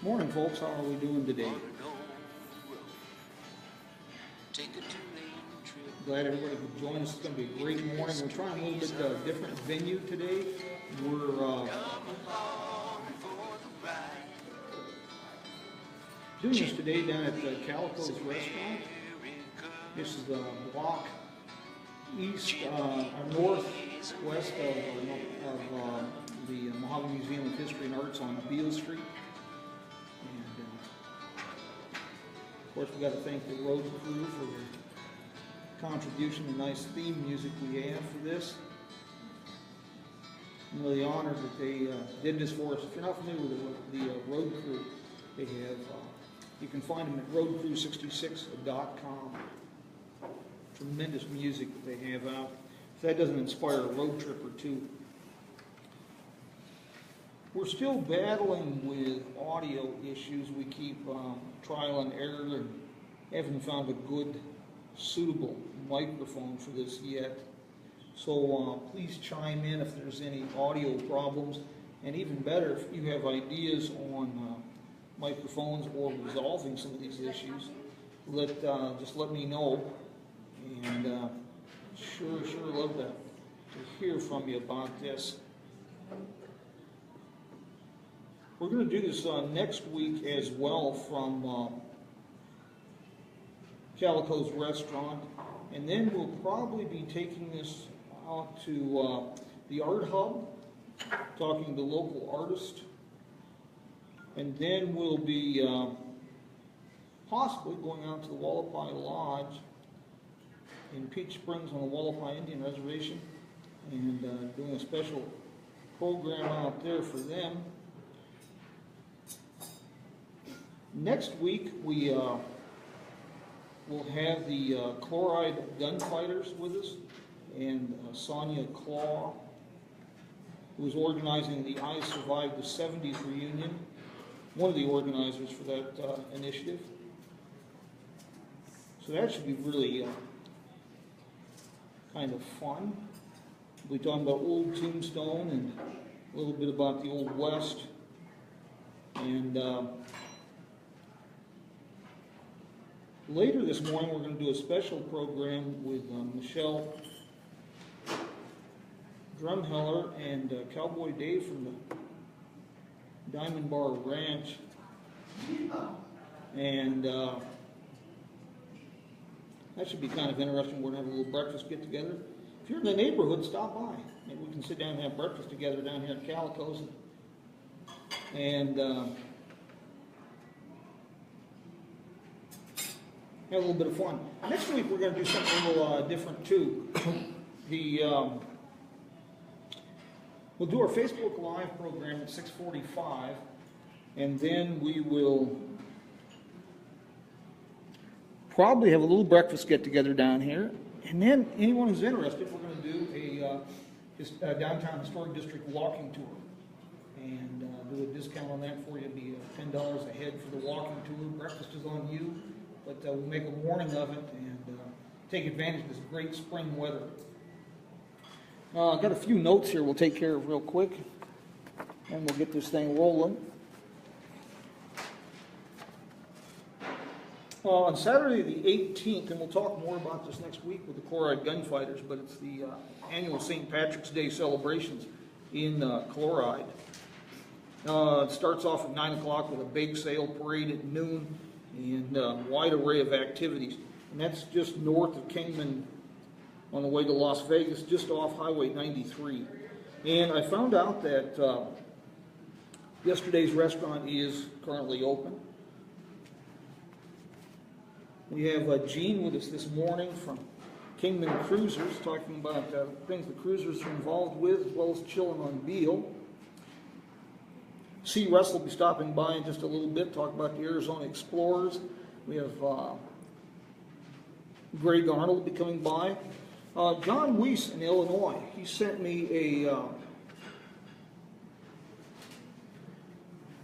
Morning, folks. How are we doing today? Glad everybody could join us. It's going to be a great morning. We're trying a little bit different venue today. We're doing this today down at Calico's restaurant. This is the block east or northwest of the Mahogany Museum of History and Arts on Beale Street. And of course, we got to thank the road crew for the contribution and nice theme music we have for this. I'm really honored that they did this for us. If you're not familiar with the road crew, they have, you can find them at roadcrew66.com. Tremendous music that they have out. If that doesn't inspire a road trip or two. We're still battling with audio issues. We keep trial and error and haven't found a good, suitable microphone for this yet. So please chime in if there's any audio problems. And even better, if you have ideas on microphones or resolving some of these issues, just let me know. And sure love to hear from you about this. We're going to do this next week as well from Calico's restaurant, and then we'll probably be taking this out to the Art Hub, talking to local artists, and then we'll be possibly going out to the Wallapai Lodge in Peach Springs on the Wallapai Indian Reservation and doing a special program out there for them. Next week we will have the Chloride Gunfighters with us, and Sonia Claw, who is organizing the I Survived the 70s reunion, one of the organizers for that initiative. So that should be really kind of fun. We'll be talking about Old Tombstone and a little bit about the Old West. And later this morning, we're going to do a special program with Michelle Drumheller and Cowboy Dave from the Diamond Bar Ranch. And that should be kind of interesting. We're going to have a little breakfast get together. If you're in the neighborhood, stop by. Maybe we can sit down and have breakfast together down here at Calico's. And have a little bit of fun. Next week we're going to do something a little different too. We'll do our Facebook Live program at 6:45, and then we will probably have a little breakfast get together down here. And then anyone who's interested, we're going to do a downtown historic district walking tour, and do a discount on that for you. It'll be $10 a head for the walking tour. Breakfast is on you. But we'll make a morning of it and take advantage of this great spring weather. I've got a few notes here we'll take care of real quick, and we'll get this thing rolling. On Saturday the 18th, and we'll talk more about this next week with the Chloride Gunfighters, but it's the annual St. Patrick's Day celebrations in Chloride. It starts off at 9 o'clock with a bake sale parade at noon, and a wide array of activities. And that's just north of Kingman on the way to Las Vegas, just off Highway 93. And I found out that yesterday's restaurant is currently open. We have Gene with us this morning from Kingman Cruisers, talking about things the cruisers are involved with, as well as chilling on Beale. C. Russ will be stopping by in just a little bit, talk about the Arizona Explorers. We have Greg Arnold will be coming by. John Weiss in Illinois, he sent me a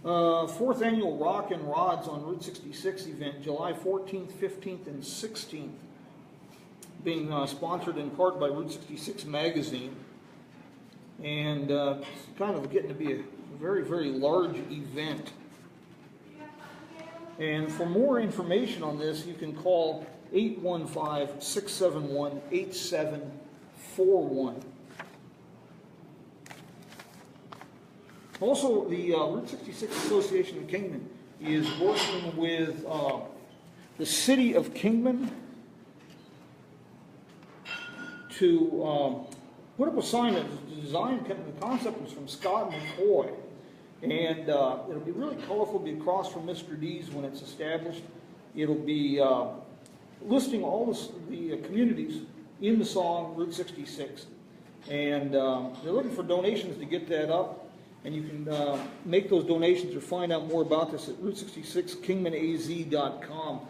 4th annual Rock and Rods on Route 66 event, July 14th, 15th, and 16th, being sponsored in part by Route 66 magazine. And it's kind of getting to be a very, very large event. And for more information on this, you can call 815-671-8741. Also, the Route 66 Association of Kingman is working with the city of Kingman to put up a sign. The design, the concept was from Scott McCoy. And it'll be really colorful. It'll be across from Mr. D's when it's established. It'll be listing all the communities in the song Route 66. And they're looking for donations to get that up. And you can make those donations or find out more about this at Route66KingmanAZ.com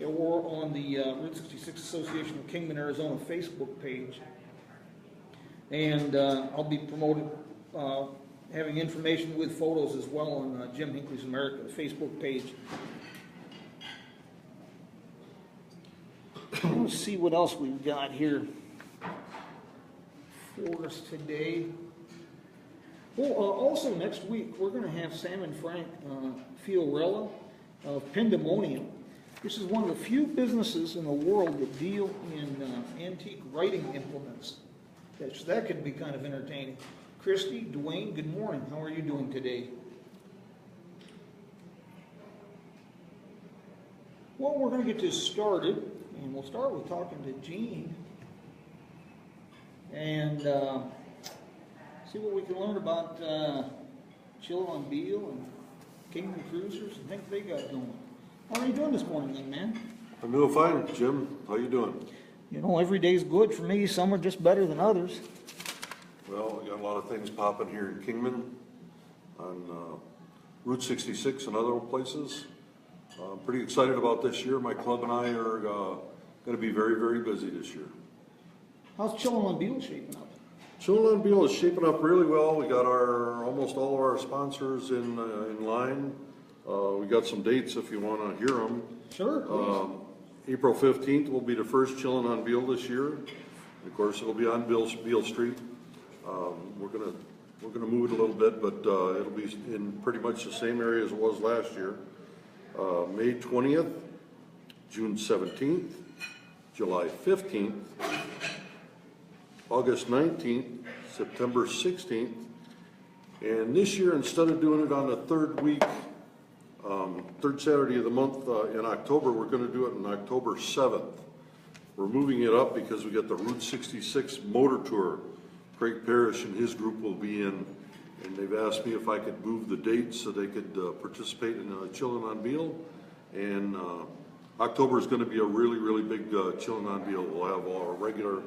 or on the Route 66 Association of Kingman, Arizona Facebook page. And I'll be promoting, having information with photos as well on Jim Hinckley's America Facebook page. Let's see what else we've got here for us today. Well, also next week, we're going to have Sam and Frank Fiorella of Pandemonium. This is one of the few businesses in the world that deal in antique writing implements. That could be kind of entertaining. Christy, Dwayne, good morning. How are you doing today? Well, we're going to get this started, and we'll start with talking to Gene and see what we can learn about Chill on Beal and Kingman Cruisers and things they got going. How are you doing this morning, young man? I'm doing fine, Jim. How you doing? You know, every day's good for me. Some are just better than others. Well, we got a lot of things popping here in Kingman on Route 66 and other places. I'm pretty excited about this year. My club and I are going to be very, very busy this year. How's Chillin' on Beal shaping up? Chillin' on Beal is shaping up really well. We got almost all of our sponsors in line. We got some dates if you want to hear them. Sure, please. April 15th will be the first Chillin' on Beal this year. Of course, it'll be on Beal Street. We're gonna move it a little bit, but it'll be in pretty much the same area as it was last year. May 20th, June 17th, July 15th, August 19th, September 16th, and this year, instead of doing it on the third Saturday of the month in October, we're going to do it on October 7th. We're moving it up because we got the Route 66 Motor Tour. Craig Parrish and his group will be in, and they've asked me if I could move the dates so they could participate in Chillin' on Beal. And October is going to be a really, really big Chillin' on Beal. We'll have all our regular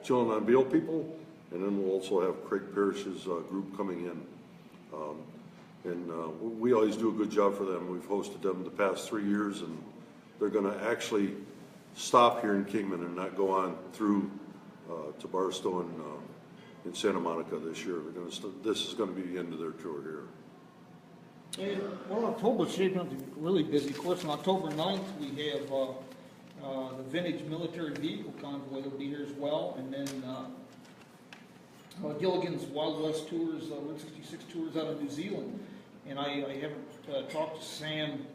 Chillin' on Beal people, and then we'll also have Craig Parrish's group coming in. We always do a good job for them. We've hosted them the past 3 years, and they're going to actually stop here in Kingman and not go on through to Barstow and in Santa Monica this year. This is going to be the end of their tour here. And, well, October's shaping up to be really busy. Of course, on October 9th, we have the Vintage Military Vehicle Convoy that'll be here as well. And then Gilligan's Wild West Tours, Route 66 Tours out of New Zealand. And I haven't talked to Sam in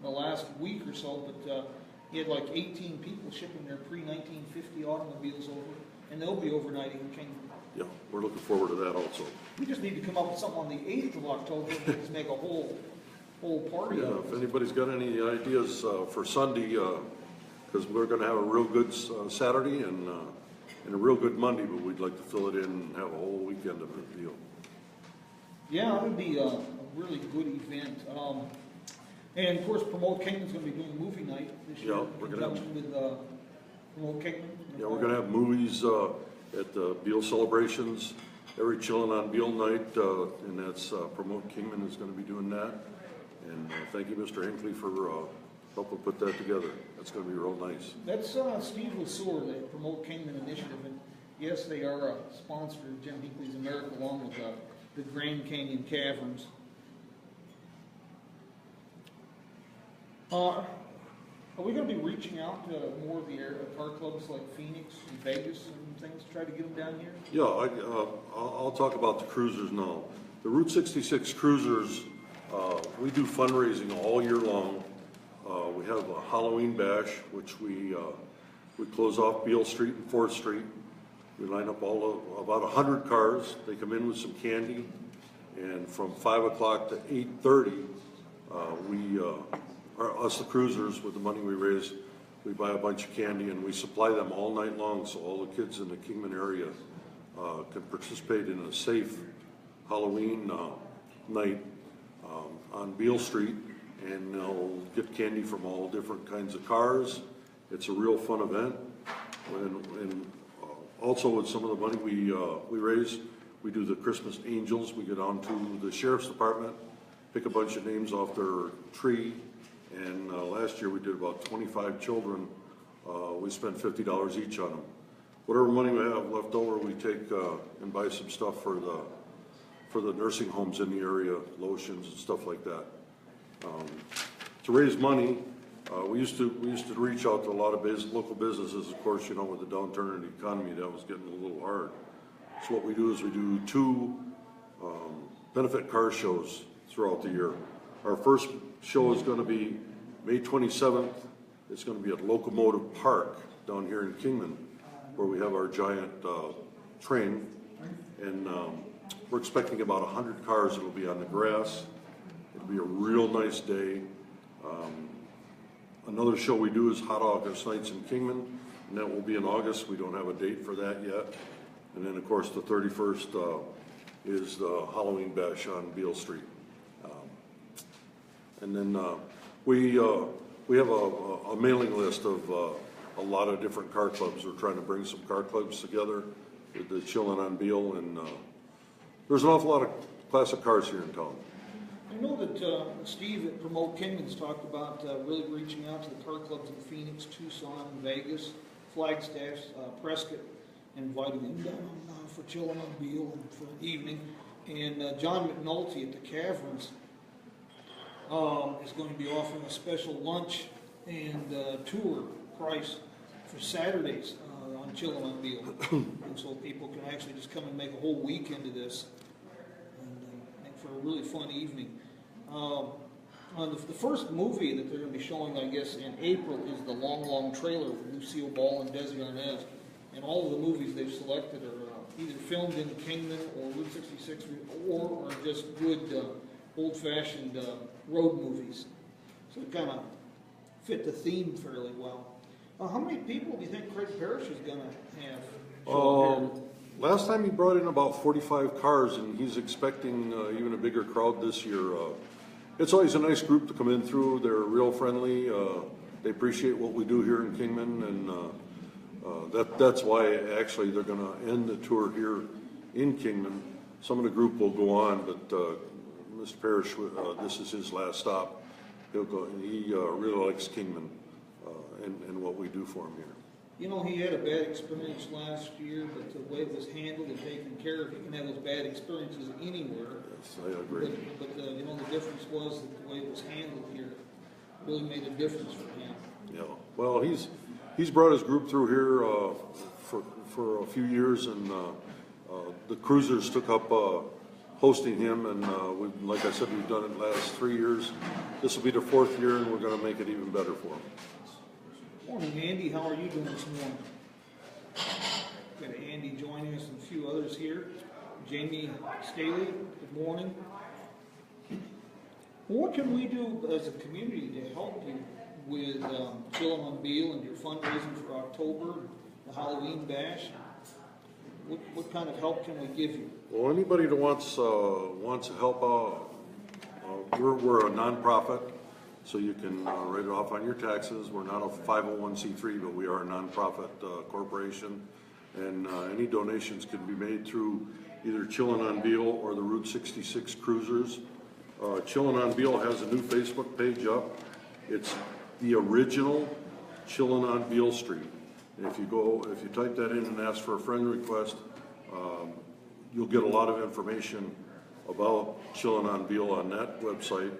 the last week or so, but he had like 18 people shipping their pre-1950 automobiles over, and they'll be overnighting in Kingman. Yeah, we're looking forward to that also. We just need to come up with something on the 8th of October and just make a whole party out of it. If anybody's got any ideas for Sunday, because we're going to have a real good Saturday and a real good Monday, but we'd like to fill it in and have a whole weekend of a deal. Yeah, it would be a really good event. And of course, Promote Kingman's going to be doing movie night this year in conjunction with Promote Kingman. Yeah, we're going to have movies at the Beal celebrations every Chillin' on Beal night, and that's Promote Kingman is going to be doing that. And thank you, Mr. Hinckley, for helping put that together. That's going to be real nice. That's Steve LeSueur, the Promote Kingman initiative, and yes, they are a sponsor of Jim Hinckley's America, along with the Grand Canyon Caverns. Are we going to be reaching out to more of the car clubs like Phoenix and Vegas and things to try to get them down here? Yeah, I'll talk about the cruisers now. The Route 66 cruisers, we do fundraising all year long. We have a Halloween bash, which we close off Beale Street and 4th Street. We line up about 100 cars. They come in with some candy, and from 5 o'clock to 8:30, us the cruisers, with the money we raise, we buy a bunch of candy and we supply them all night long, so all the kids in the Kingman area can participate in a safe Halloween night on Beale Street, and they'll get candy from all different kinds of cars. It's a real fun event, and also with some of the money we raise, we do the Christmas Angels. We get on to the Sheriff's Department, pick a bunch of names off their tree, and last year we did about 25 children. We spent $50 each on them. Whatever money we have left over, we take and buy some stuff for the nursing homes in the area, lotions and stuff like that. To raise money, we used to reach out to a lot of local businesses. Of course, you know, with the downturn in the economy, that was getting a little hard. So what we do is we do 2 benefit car shows throughout the year. Our first show is going to be May 27th. It's going to be at Locomotive Park down here in Kingman, where we have our giant train, and we're expecting about 100 cars. It'll be on the grass. It'll be a real nice day. Another show we do is Hot August Nights in Kingman, and that will be in August. We don't have a date for that yet. And then, of course, the 31st is the Halloween bash on Beale Street. And then we have a mailing list of a lot of different car clubs. We're trying to bring some car clubs together with the Chillin' on Beale, and there's an awful lot of classic cars here in town. I know that Steve at Promote Kingman's talked about really reaching out to the car clubs in Phoenix, Tucson, Vegas, Flagstaff, Prescott, and inviting them down for Chillin' on Beale and for an evening. And John McNulty at the Caverns is going to be offering a special lunch and tour price for Saturdays on Chillin' on Beale. And so people can actually just come and make a whole weekend of this, and make for a really fun evening. The first movie that they're going to be showing, I guess, in April is The Long, Long Trailer with Lucille Ball and Desi Arnaz. And all of the movies they've selected are either filmed in Kingman or Route 66 or are just good old-fashioned road movies. So it kind of fit the theme fairly well. How many people do you think Craig Parrish is going to have? Last time he brought in about 45 cars, and he's expecting even a bigger crowd this year. It's always a nice group to come in through. They're real friendly. They appreciate what we do here in Kingman, and that's why actually they're going to end the tour here in Kingman. Some of the group will go on, but Mr. Parrish, this is his last stop. He'll go, and he really likes Kingman and what we do for him here. You know, he had a bad experience last year, but the way it was handled and taken care of, he can have those bad experiences anywhere. Yes, I agree. But you know, the difference was that the way it was handled here really made a difference for him. Yeah. Well, he's brought his group through here for a few years, and the cruisers took up hosting him, and like I said, we've done it the last 3 years. This will be the 4th year, and we're going to make it even better for him. Morning, Andy. How are you doing this morning? Got Andy joining us and a few others here. Jamie Staley, good morning. What can we do as a community to help you with Chillin' on Beale and your fundraising for October, the Halloween bash? What kind of help can we give you? Well, anybody that wants to help out, we're a nonprofit. So you can write it off on your taxes. We're not a 501c3, but we are a nonprofit corporation. And any donations can be made through either Chillin' on Beale or the Route 66 Cruisers. Chillin' on Beale has a new Facebook page up. It's the original Chillin' on Beale Street. And if you type that in and ask for a friend request, you'll get a lot of information about Chillin' on Beale on that website.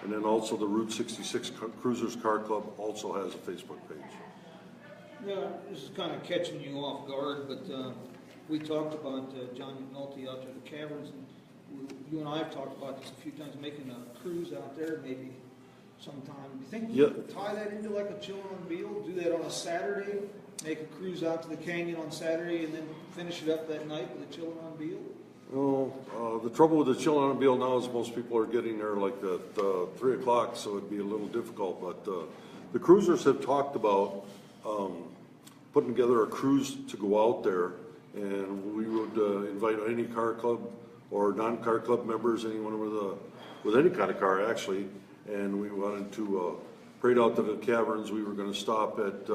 And then also the Route 66 Cruisers Car Club also has a Facebook page. Yeah, this is kind of catching you off guard, but we talked about John McNulty out there at the Caverns, and you and I have talked about this a few times, making a cruise out there, maybe sometime. Do you think Yeah. we could tie that into like a Chillin' on Beale, do that on a Saturday, make a cruise out to the canyon on Saturday, and then finish it up that night with a Chillin' on Beale? Well, the trouble with the Chillin' on Beale now is most people are getting there like at 3 o'clock, so it'd be a little difficult. But the cruisers have talked about putting together a cruise to go out there, and we would invite any car club or non-car club members, anyone with any kind of car actually, and we wanted to parade out to the caverns. We were going to stop at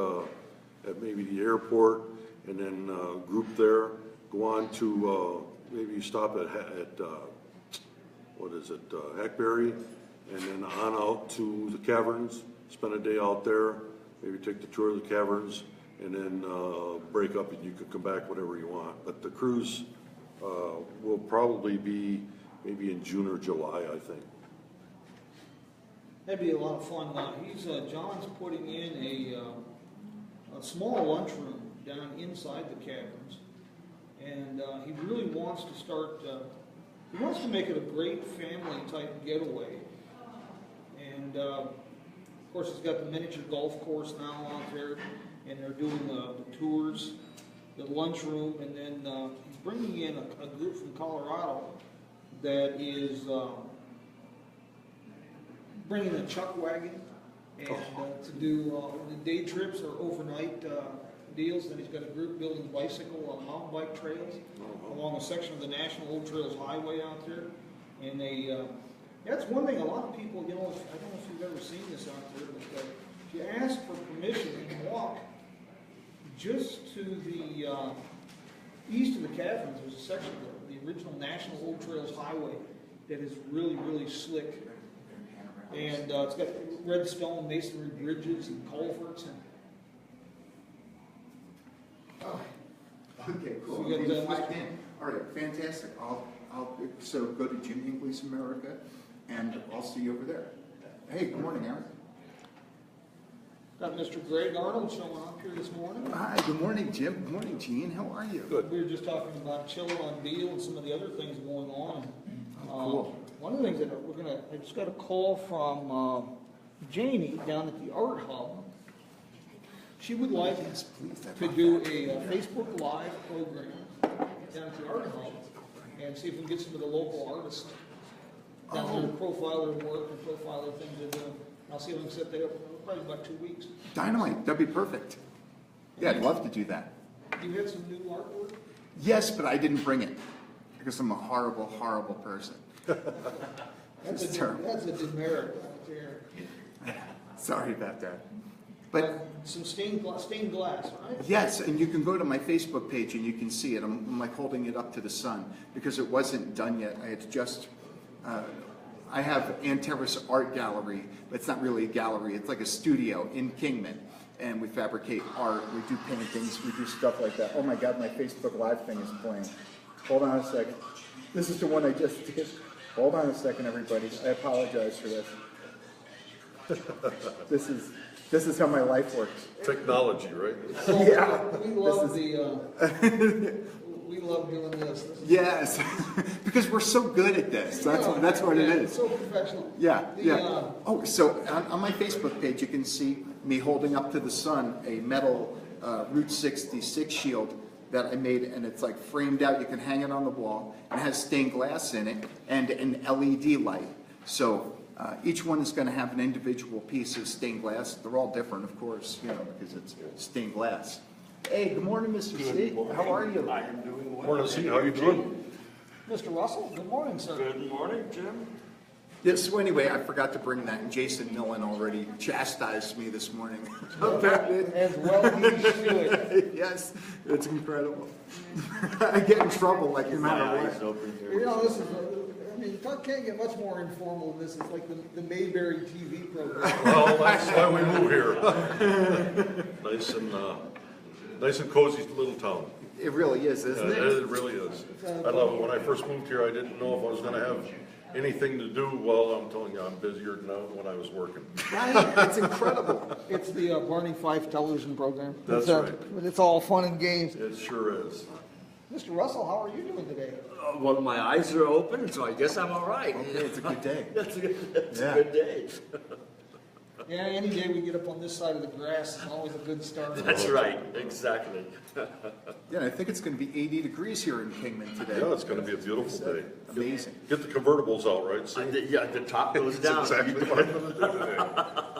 maybe the airport and then group there, go on to maybe stop at Hackberry, and then on out to the caverns, spend a day out there, maybe take the tour of the caverns, and then break up and you could come back whenever you want. But the cruise will probably be maybe in June or July, I think. That'd be a lot of fun. John's putting in a small lunchroom down inside the caverns, and he really wants to start. He wants to make it a great family type getaway, and of course he's got the miniature golf course now out there, and they're doing the tours, the lunchroom, and then he's bringing in a group from Colorado that is bringing a chuck wagon and to do the day trips or overnight deals. Then he's got a group building bicycle on mountain bike trails along a section of the National Old Trails Highway out there. And that's one thing. A lot of people, I don't know if you've ever seen this out there, but if you ask for permission and walk just to the east of the caverns, there's a section of the original National Old Trails Highway that is really, really slick. And it's got red stone masonry bridges and culverts. Okay, cool. So you got, Mr. All right, fantastic. I'll so go to Jim Hinckley's America, and I'll see you over there. Hey, good morning, Aaron. Got Mr. Greg Arnold showing up here this morning. Hi, good morning, Jim. Good morning, Gene. How are you? Good. We were just talking about Chillin' on Beale and some of the other things going on. Cool. One of the things that I just got a call from Jamie down at the Art Hub. She would like to do a Facebook Live program down at the Art Hub and see if we can get some of the local artists down there to profile their work and profile their things they're doing. I'll see if we can set that up probably about 2 weeks. Dynamite. That'd be perfect. Yeah, I'd love to do that. You had some new artwork? Yes, but I didn't bring it because I'm a horrible, horrible person. That's a demerit right there. Sorry about that. But some stained glass, right? yes, and you can go to my Facebook page and you can see it. I'm like holding it up to the sun because it wasn't done yet. I had just, I have Anteris Art Gallery, but it's not really a gallery. It's like a studio in Kingman, and we fabricate art. We do paintings. We do stuff like that. Oh my God, my Facebook Live thing is playing. Hold on a second. This is the one I just did. Hold on a second, everybody. I apologize for this. This is how my life works. Technology, right? So, Yeah. We love we love doing this. Yes, because we're so good at this. That's what it is. So professional. Yeah. Oh, so on my Facebook page, you can see me holding up to the sun a metal Route 66 shield that I made, and it's like framed out. You can hang it on the wall. It has stained glass in it and an LED light. So each one is going to have an individual piece of stained glass. They're all different, of course, because it's stained glass. Hey, good morning, Mr. C. How are you? I am doing well. Morning, C. How you doing? Mr. Russell, good morning, sir. Good morning, Jim. Yeah, so anyway, I forgot to bring that, and Jason Millen already chastised me this morning. As well he should. Yes, it's incredible. I get in trouble like no matter what. This is, you can't get much more informal than this. It's like the Mayberry TV program. Well, that's why we move here. Nice and cozy little town. It really is, isn't it? It really is. I love it. When I first moved here, I didn't know if I was going to have anything to do. Well, I'm telling you, I'm busier now than when I was working. Right? It's incredible. It's the Barney Fife television program. That's right. It's all fun and games. It sure is. Mr. Russell, how are you doing today? Well, my eyes are open, so I guess I'm all right. Okay, it's a good day. That's a good day. Yeah, any day we get up on this side of the grass is always a good start. That's right, exactly. Yeah, I think it's gonna be 80 degrees here in Kingman today. Yeah, it's gonna be a beautiful day. Amazing. Get the convertibles out, right? See? Yeah, the top goes That's down. exactly what I'm gonna do today.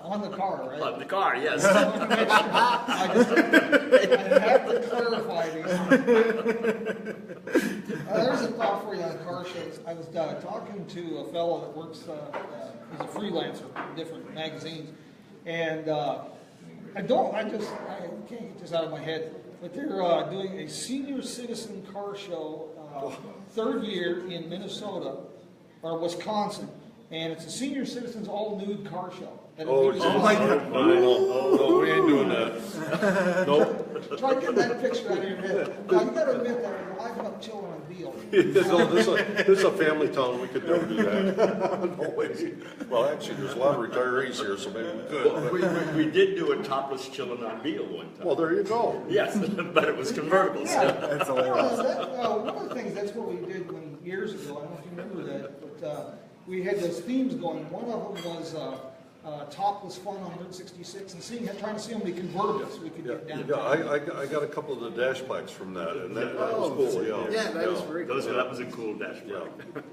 On the car, right? On the car, yes. I have to clarify these. There's a thought for you on car shows. I was talking to a fellow that works, he's a freelancer for different magazines, and I can't get this out of my head, but they're doing a senior citizen car show, third year in Minnesota, or Wisconsin, and it's a senior citizens all nude car show. Oh, my God. No, we ain't doing that. Nope. Try to get that picture out of your head. Now, you gotta admit that we're live up children on Beale. No, this is a family town, we could never do that. No way. Well, actually, there's a lot of retirees here, so maybe we could. We did do a topless chilling on Beale one time. Well, there you go. Yes, but it was convertible. Yeah. That's hilarious. One of the things, that's what we did years ago, I don't know if you remember that, but we had those themes going. One of them was topless fun on Route 66 and trying to see how many convertibles we could get down. Yeah, I got a couple of the dash plaques from that, and that was cool, yeah. Yeah, that was very cool. That was a cool dash Yeah. flag.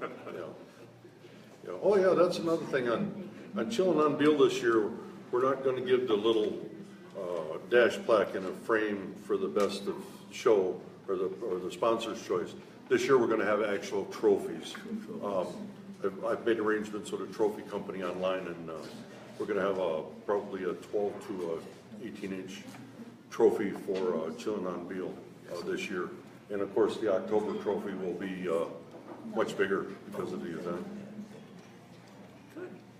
Yeah. Oh, yeah, that's another thing on Chillin' on Beale this year, we're not gonna give the little dash plaque in a frame for the best of show or the sponsor's choice. This year, we're gonna have actual trophies. I've made arrangements with a trophy company online, and we're gonna have probably a 12 to 18-inch trophy for Chillin' on Beale this year. And of course, the October trophy will be much bigger because of the event.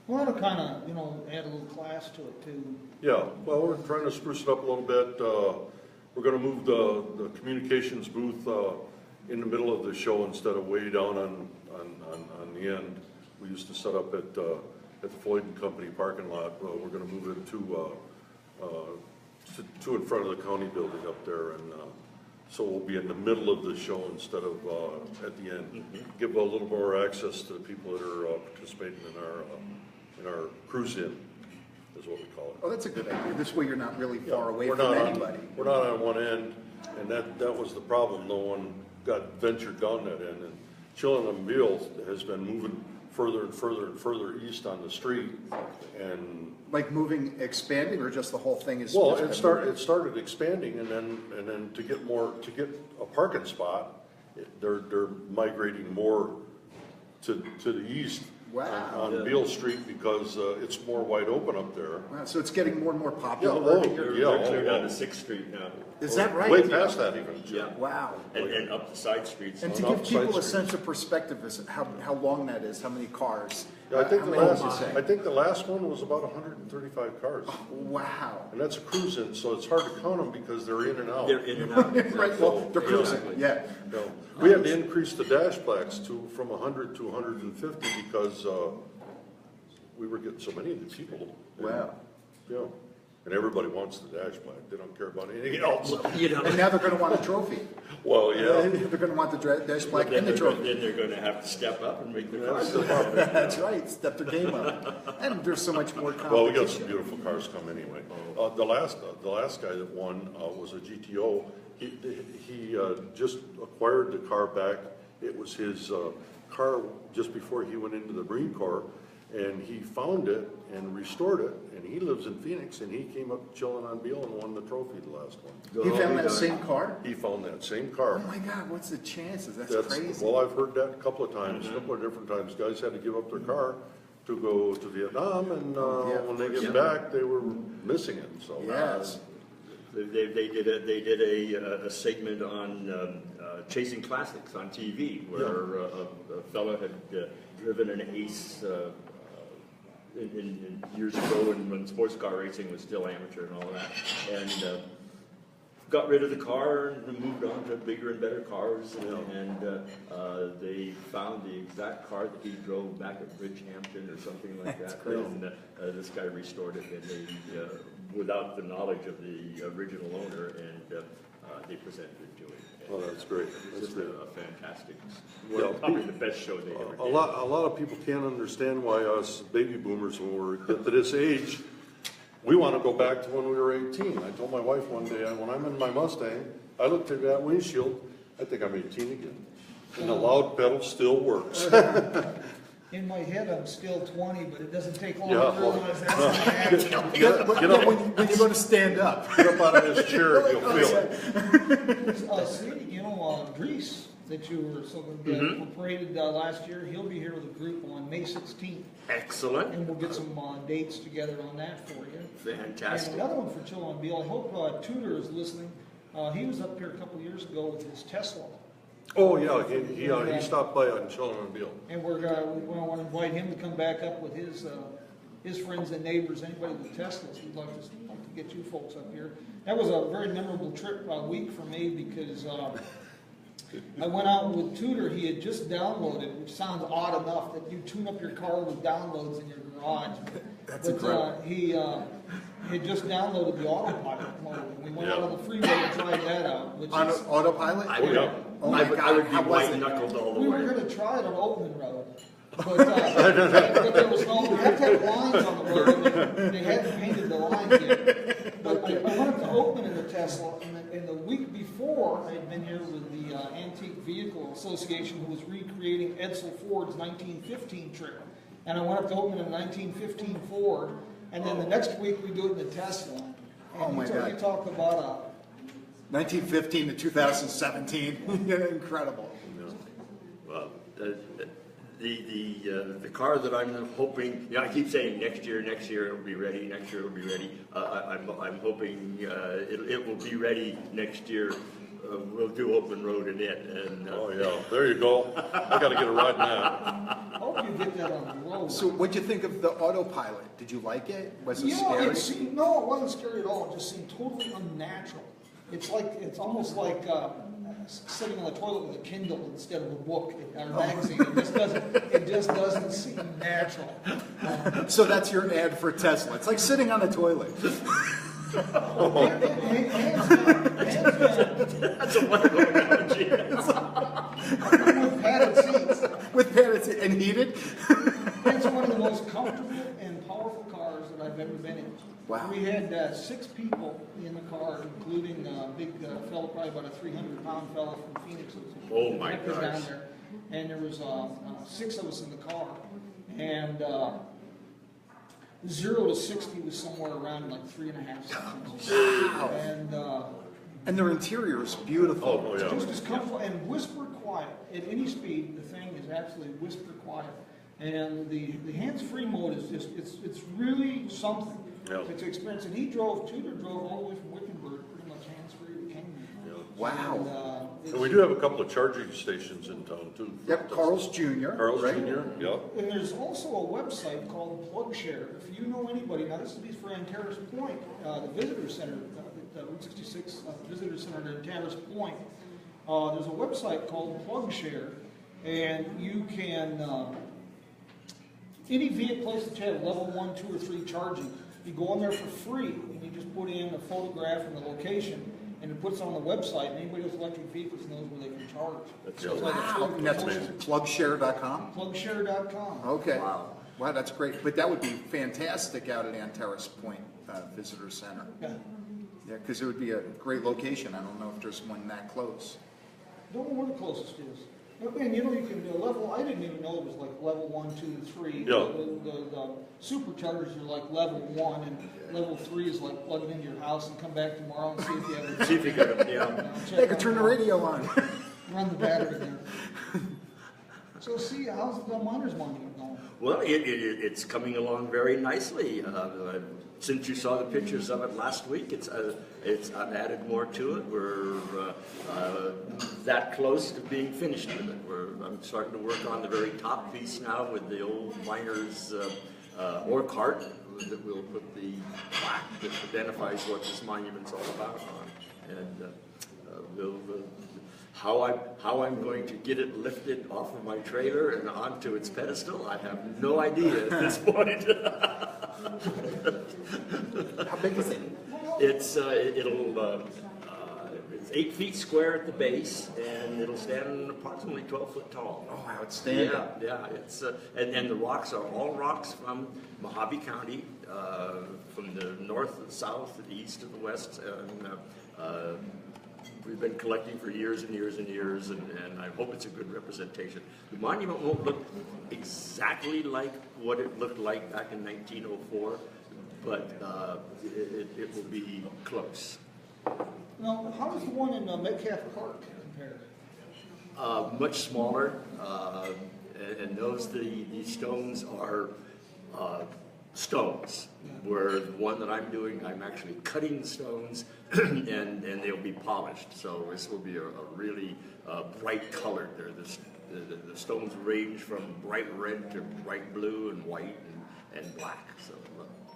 We want to kind of, add a little class to it too. Yeah, well, we're trying to spruce it up a little bit. We're gonna move the communications booth in the middle of the show instead of way down on the end. We used to set up at the Floyd and Company parking lot. We're gonna move it to in front of the county building up there, and so we'll be in the middle of the show instead of at the end. Give a little more access to the people that are participating in our cruise in, is what we call it. Oh, that's a good idea. This way you're not really far away We're from not anybody. we're not on one end, and that was the problem. No one got ventured down that end. And Chillin' on Beale has been moving further and further and further east on the street, and Like expanding, or just the whole thing is? well, just it started expanding, and then to get a parking spot, they're migrating more to the east. Wow. On Beale Street, because it's more wide open up there. Wow, so it's getting more and more popular. Yeah, They're clear down to 6th Street now. Is that right? Way past that even. Yeah. Wow. And up the side streets. And to on give people a side streets. sense of perspective, is how long that is, how many cars? Yeah, I think how the many last, would you say? I think the last one was about 135 cars. Wow. And that's a cruise in, so it's hard to count them because they're in and out. They're in and out. Right, well, they're cruising, Exactly. yeah. No. We had to increase the dash plaques from 100 to 150 because we were getting so many of these people. Wow. Yeah. And everybody wants the dash plaque. They don't care about anything else. And now they're gonna want a trophy. Well, yeah. They're gonna want the dash plaque Then and the trophy. they're going to have to step up and make the cars. That's right, step their game up. And there's so much more competition. Well, we got some beautiful cars coming anyway. The last guy that won was a GTO. He just acquired the car back. It was his car just before he went into the Marine Corps, and he found it and restored it. And he lives in Phoenix, and he came up Chillin' on Beale and won the trophy the last one. You found that same car? He found that same Oh car. my God, what's the chances? That's crazy. Well, I've heard that a couple of times, a couple of different times. Guys had to give up their car to go to Vietnam, and when they get back, they were missing it. So Yes. They did a segment on chasing classics on TV where a fellow had driven an Ace in years ago when sports car racing was still amateur and all of that, and got rid of the car and moved on to bigger and better cars, and they found the exact car that he drove back at Bridgehampton or something like that. And this guy restored it, and they, without the knowledge of the original owner, and they presented it to him. Oh, that's great. It's just a fantastic, Yeah. probably the best show they ever did. a lot of people can't understand why us baby boomers, when we're get to this age, We want to go back to when we were 18. I told my wife one day, when I'm in my Mustang, I looked at that windshield, I think I'm 18 again. And the loud pedal still works. In my head, I'm still 20, but it doesn't take long Yeah, to realize that's not happening. Get up, When you go to stand up. get up out of this chair and you'll feel it. Cindy, Greece that you were so good paraded last year, he'll be here with a group on May 16th. Excellent. And we'll get some dates together on that for you. Fantastic. And another one for Chill on Beal. I hope Tudor is listening. He was up here a couple years ago with his Tesla. Oh, yeah, he stopped by on Children and Beal. And we want to invite him to come back up with his friends and neighbors, anybody with Teslas. We'd like to get you folks up here. That was a very memorable week for me because I went out with Tudor. He had just downloaded, which sounds odd enough that you tune up your car with downloads in your garage. That's incredible. He had just downloaded the autopilot mode. And we went out on the freeway and tried that out. Which On is, autopilot? Oh my God, I would be white-knuckled all the we way. were going to try it on Oatman Road. But there was no, we had to have lines on the road. They hadn't painted the lines yet. But I went up to Oatman in the Tesla, and the week before, I had been here with the Antique Vehicle Association, who was recreating Edsel Ford's 1915 trip. And I went up to Oatman in a 1915 Ford, and then the next week we do it in the Tesla. And Oh my God. You talk about 1915 to 2017. Incredible. Well, the car that I'm hoping, I keep saying next year it'll be ready, next year it'll be ready. I'm hoping it will be ready next year. We'll do open road in it. And, Oh, yeah, there you go. I got to get a ride now. I hope you get that on the road. So what'd you think of the autopilot? Did you like it? Was it Yeah, scary? no, it wasn't scary at all. It just seemed totally unnatural. It's almost like sitting on the toilet with a Kindle instead of a book or a magazine. It just doesn't seem natural. So that's your ad for Tesla. It's like sitting on a toilet. Hands down. That's a wonderful analogy. With padded seats. With padded seats and heated? It's one of the most comfortable and powerful cars that I've ever been in. Wow. We had 6 people in the car, including a big fellow, probably about a 300-pound fellow from Phoenix. Oh, my Up and down gosh. there. And there was 6 of us in the car. And 0 to 60 was somewhere around like 3.5 seconds. Wow. And their interior is beautiful. Oh, yeah. Just as comfortable and whisper quiet. At any speed, the thing is absolutely whisper quiet. And the hands-free mode is just, it's really something. Yeah. It's experience. And Tudor drove all the way from Wickenburg, pretty much hands-free to Kingman. Yeah. Wow. And we do have a couple of charging stations in town, too. Yep, Carl's Jr. Carl's right? Jr., yep. And there's also a website called PlugShare. If you know anybody, now this is for Antares Point, the visitor center, the Route 66 visitor center at Antares Point. There's a website called PlugShare, and you can, any vehicle place that you have level 1, 2, or 3 charging, you go on there for free, and you just put in a photograph and the location, and it puts it on the website, and anybody with electric vehicles knows where they can charge. That's So it's like a Wow. And that's plugshare.com? Plugshare.com. Okay. Wow. Wow, that's great. But that would be fantastic out at Antares Point Visitor Center. Yeah. Yeah, because it would be a great location. I don't know if there's one that close. Don't know where the closest is. And you can do level, I didn't even know it was like level 1, 2, 3. Yeah. The superchargers are like level 1, and level 3 is like plug it into your house and come back tomorrow and see if you have it. See if you got it, yeah. They could turn the radio on. Run the battery there. So see, how's the miners' monument going? Well, it's coming along very nicely. Since you saw the pictures of it last week, I've added more to it. We're that close to being finished with it. I'm starting to work on the very top piece now with the old miners' ore cart that we'll put the plaque that identifies what this monument's all about on, and how I'm going to get it lifted off of my trailer and onto its pedestal, I have no idea at this point. How big is it? It's 8 feet square at the base, and it'll stand approximately 12 foot tall. Oh, outstanding. Yeah. It's and the rocks are all rocks from Mojave County, from the north, the south, the east, and the west, and we've been collecting for years and years and years, and I hope it's a good representation. The monument won't look exactly like what it looked like back in 1904, but it will be close. Now, how does the one in Metcalf Park compare? Much smaller, and these stones are stones, where the one that I'm doing, I'm actually cutting the stones, and they'll be polished. So this will be a really bright color. The stones range from bright red to bright blue and white and black. So.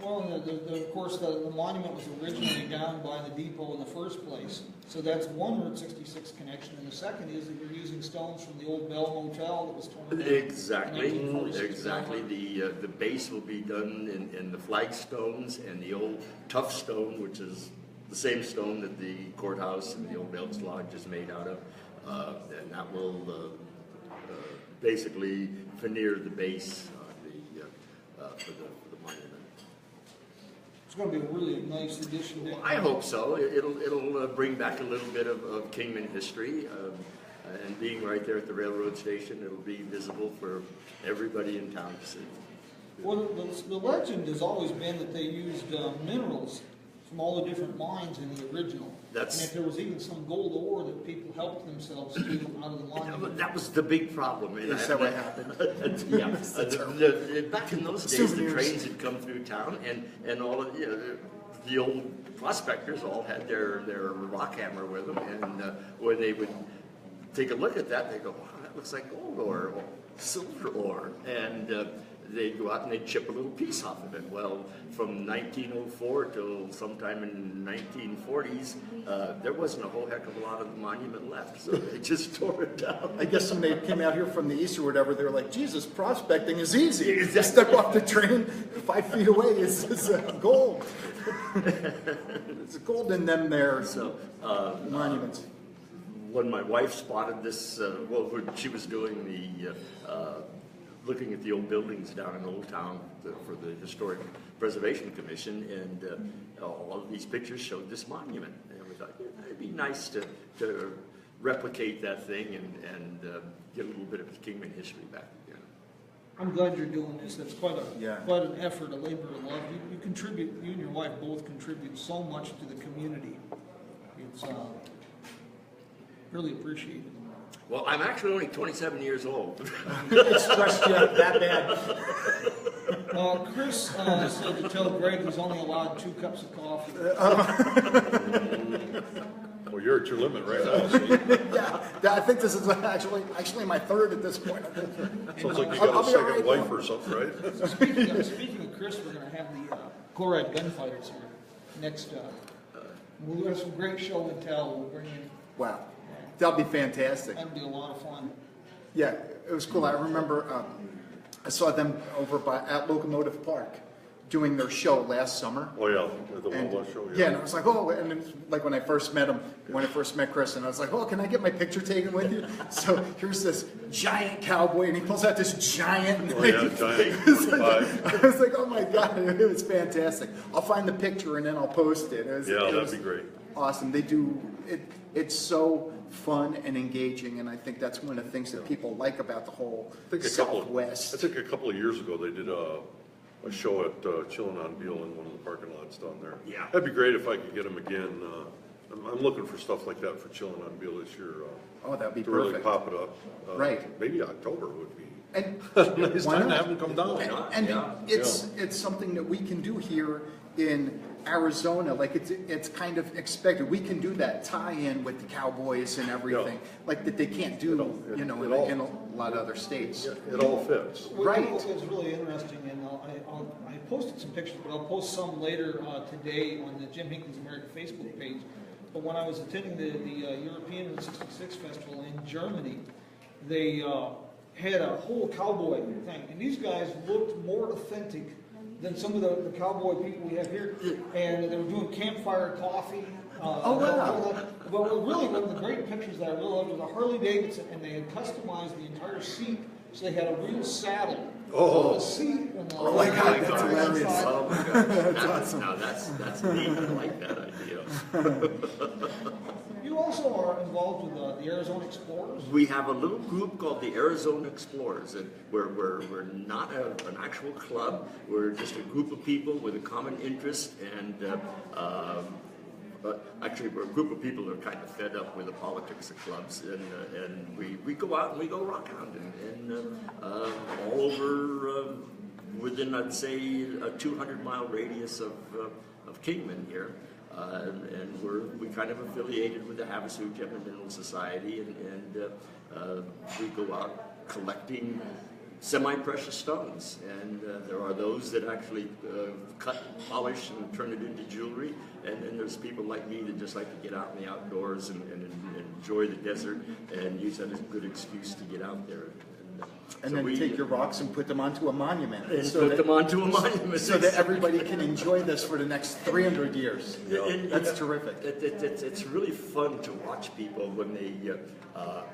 Well, of course, the monument was originally down by the depot in the first place. So that's one Route 66 connection. And the second is that you're using stones from the old Bell Motel that was torn down. Exactly. The base will be done in the flagstones and the old tough stone, which is the same stone that the courthouse and the old Elks Lodge is made out of. And that will basically veneer the base for the monument. It's going to be a really nice addition. Well, I hope so. It'll bring back a little bit of Kingman history, and being right there at the railroad station, it'll be visible for everybody in town to see. Well, the legend has always been that they used minerals from all the different mines in the original. And if there was even some gold ore that people helped themselves to out of the monument. That was the big problem. Is that what happened? Yeah. Back in those days, the trains had come through town, and all of the old prospectors all had their rock hammer with them, and when they would take a look at that, they go, "Wow, that looks like gold ore or silver ore," and they'd go out and they'd chip a little piece off of it. Well, from 1904 till sometime in 1940s, there wasn't a whole heck of a lot of the monument left, so they just tore it down. I guess somebody came out here from the east or whatever, they were like, Jesus, prospecting is easy. Exactly. Just step off the train, 5 feet away is gold. It's gold in them there monuments. When my wife spotted this, when she was doing the looking at the old buildings down in Old Town for the Historic Preservation Commission, and all of these pictures showed this monument, and we thought, it'd be nice to replicate that thing and get a little bit of Kingman history back again. I'm glad you're doing this. That's quite an effort, a labor of love. You contribute. You and your wife both contribute so much to the community. It's really appreciated. Well, I'm actually only 27 years old. It stressed you out that bad. Chris said to tell Greg he's only allowed 2 cups of coffee. Well, you're at your limit right now. Yeah, I think this is actually my third at this point. Sounds like you got a second wife or something, right? Speaking of Chris, we're going to have the Chloride Gunfighters here next. We'll have some great show and tell. We'll bring in. Wow, that'll be fantastic. That'll be a lot of fun. Yeah, it was cool. I remember I saw them over at Locomotive Park doing their show last summer. Oh yeah, the Wild show. Yeah, and I was like, oh, and then, like when I first met him, when I first met Chris, and I was like, oh, can I get my picture taken with you? So here's this giant cowboy, and he pulls out this giant. Oh yeah, giant. I was like, oh my god, it was fantastic. I'll find the picture and then I'll post it. That'd be great. Awesome. They do it. It's so fun and engaging, and I think that's one of the things that people like about the whole Southwest. I think a couple of years ago they did a show at Chillin' on Beale in one of the parking lots down there. Yeah. That'd be great if I could get them again. I'm looking for stuff like that for Chillin' on Beale this year. That'd be to perfect. really pop it up. Right. Maybe October would be. And It's time to have them come down. And it's something that we can do here in Arizona. Like it's kind of expected. We can do that tie-in with the Cowboys and everything, like that they can't do, in a lot of other states. It all fits. Right. It's really interesting, and I posted some pictures, but I'll post some later today on the Jim Hinckley's American Facebook page. But when I was attending the European 66 Festival in Germany, they had a whole cowboy thing, and these guys looked more authentic than some of the cowboy people we have here, and they were doing campfire coffee. Wow. But really, one of the great pictures that I really loved was a Harley Davidson, and they had customized the entire seat, so they had a real saddle. Oh. a seat. Oh my God, that's hilarious. Oh my God. Now that's neat. I like that idea. You also are involved with the Arizona Explorers. We have a little group called the Arizona Explorers, and we're not an actual club. We're just a group of people with a common interest, and actually we're a group of people who are kind of fed up with the politics of clubs, and we go out and we go rock hounding, and all over within, I'd say, a 200-mile radius of Kingman here. And we kind of affiliated with the Havasu Gem and Mineral Society, and we go out collecting semi-precious stones. And there are those that actually cut, polish, and turn it into jewelry. And then there's people like me that just like to get out in the outdoors and enjoy the desert and use that as a good excuse to get out there. And So then we take your rocks and put them onto a monument. and so put that, them onto a monument. so that everybody can enjoy this for the next 300 years. And, That's you know, terrific. It's really fun to watch people when they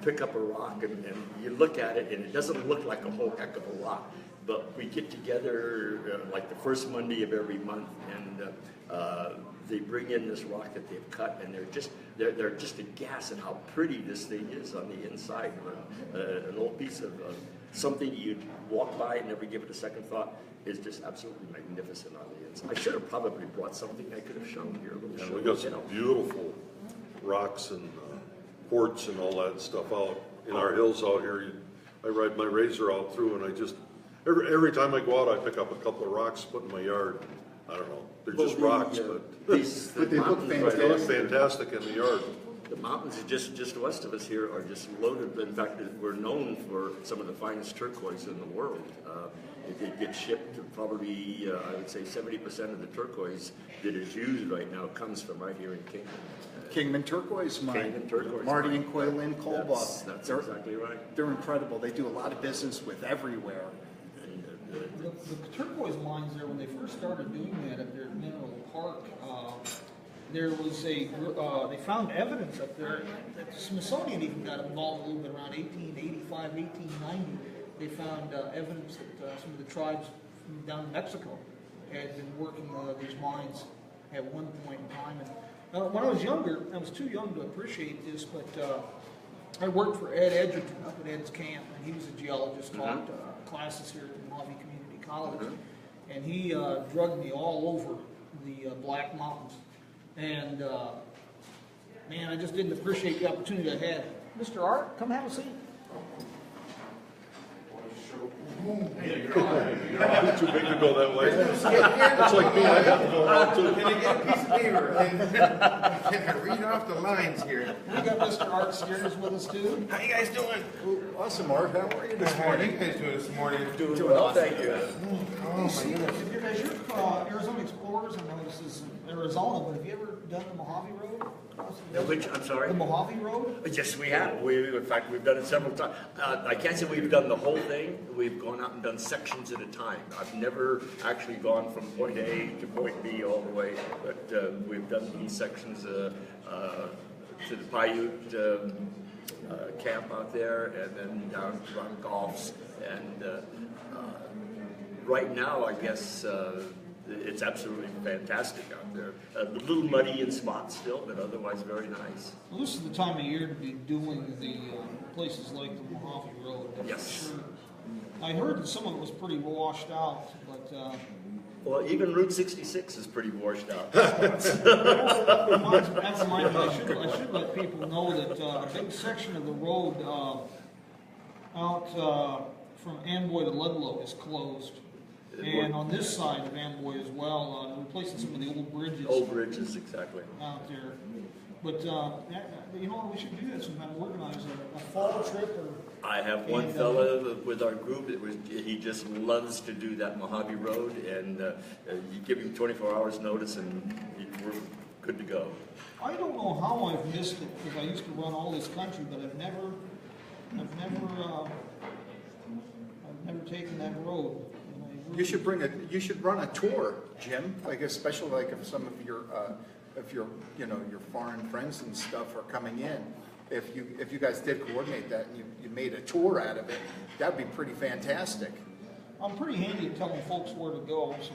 pick up a rock and you look at it and it doesn't look like a whole heck of a rock. But we get together like the first Monday of every month, and they bring in this rock that they've cut, and they're just aghast at how pretty this thing is on the inside. An old piece of something you'd walk by and never give it a second thought is just absolutely magnificent on the inside. I should have probably brought something I could have shown here. And we got some beautiful rocks and quartz and all that stuff out in our hills out here. I ride my razor out through, and I just every time I go out, I pick up a couple of rocks, put in my yard. I don't know, they're just rocks, but But they look they look fantastic. fantastic in the yard. The mountains just west of us here are just loaded. In fact, we're known for some of the finest turquoise in the world. It gets shipped to probably, I would say 70% of the turquoise that is used right now comes from right here in Kingman. Kingman Turquoise Mine. Kingman Turquoise Marty Mine. and Quaylin Kolba. That's They're- exactly right. They're incredible. They do a lot of business with everywhere. And, The turquoise mines there, when they first started doing that at their mineral park, there was they found evidence up there that the Smithsonian even got involved a little bit around 1885, 1890. They found evidence that some of the tribes from down in Mexico had been working these mines at one point in time. And when I was younger, I was too young to appreciate this, but I worked for Ed Edgerton up at Ed's camp, and he was a geologist, taught classes here at the Mojave Community College, and he drugged me all over the Black Mountains. And man, I just didn't appreciate the opportunity I had. Mr. Art, come have a seat. I'm too big to go that way. It's like me, I have to go around too. Can I get a piece of paper? Can I read off the lines here? We got Mr. Art Steers with us too. How you guys doing? Awesome, Art. How are you this How are you morning? guys doing this morning? doing well, thank you. Oh my goodness. As you're Arizona Explorers, I know this is Arizona, but have you ever done the Mojave Road? Which, I'm sorry? The Mojave Road? Yes, we have. In fact, we've done it several times. I can't say we've done the whole thing. We've gone out and done sections at a time. I've never actually gone from point A to point B all the way, but we've done these sections to the Paiute camp out there, and then down around Gulfs. And right now, I guess it's absolutely fantastic out there. A little muddy in spots still, but otherwise very nice. Well, this is the time of year to be doing the places like the Mojave Road. That's for Yes. sure. I heard that some of it was pretty washed out, but Well, even Route 66 is pretty washed out. that reminds me, I should let people know that a big section of the road out from Amboy to Ludlow is closed. And on this side of Amboy as well, replacing some of the old bridges Old bridges, exactly. out there. But you know what, we should do that sometime, organize a fall trip or. I have one And, fella with our group, he just loves to do that Mojave Road, and you give him 24 hours notice and we're good to go. I don't know how I've missed it, because I used to run all this country, but I've never taken that road. And I really- You should run a tour, Jim, like especially like if some of your your foreign friends and stuff are coming in. If you guys did coordinate that and you made a tour out of it, that'd be pretty fantastic. I'm pretty handy at telling folks where to go, so.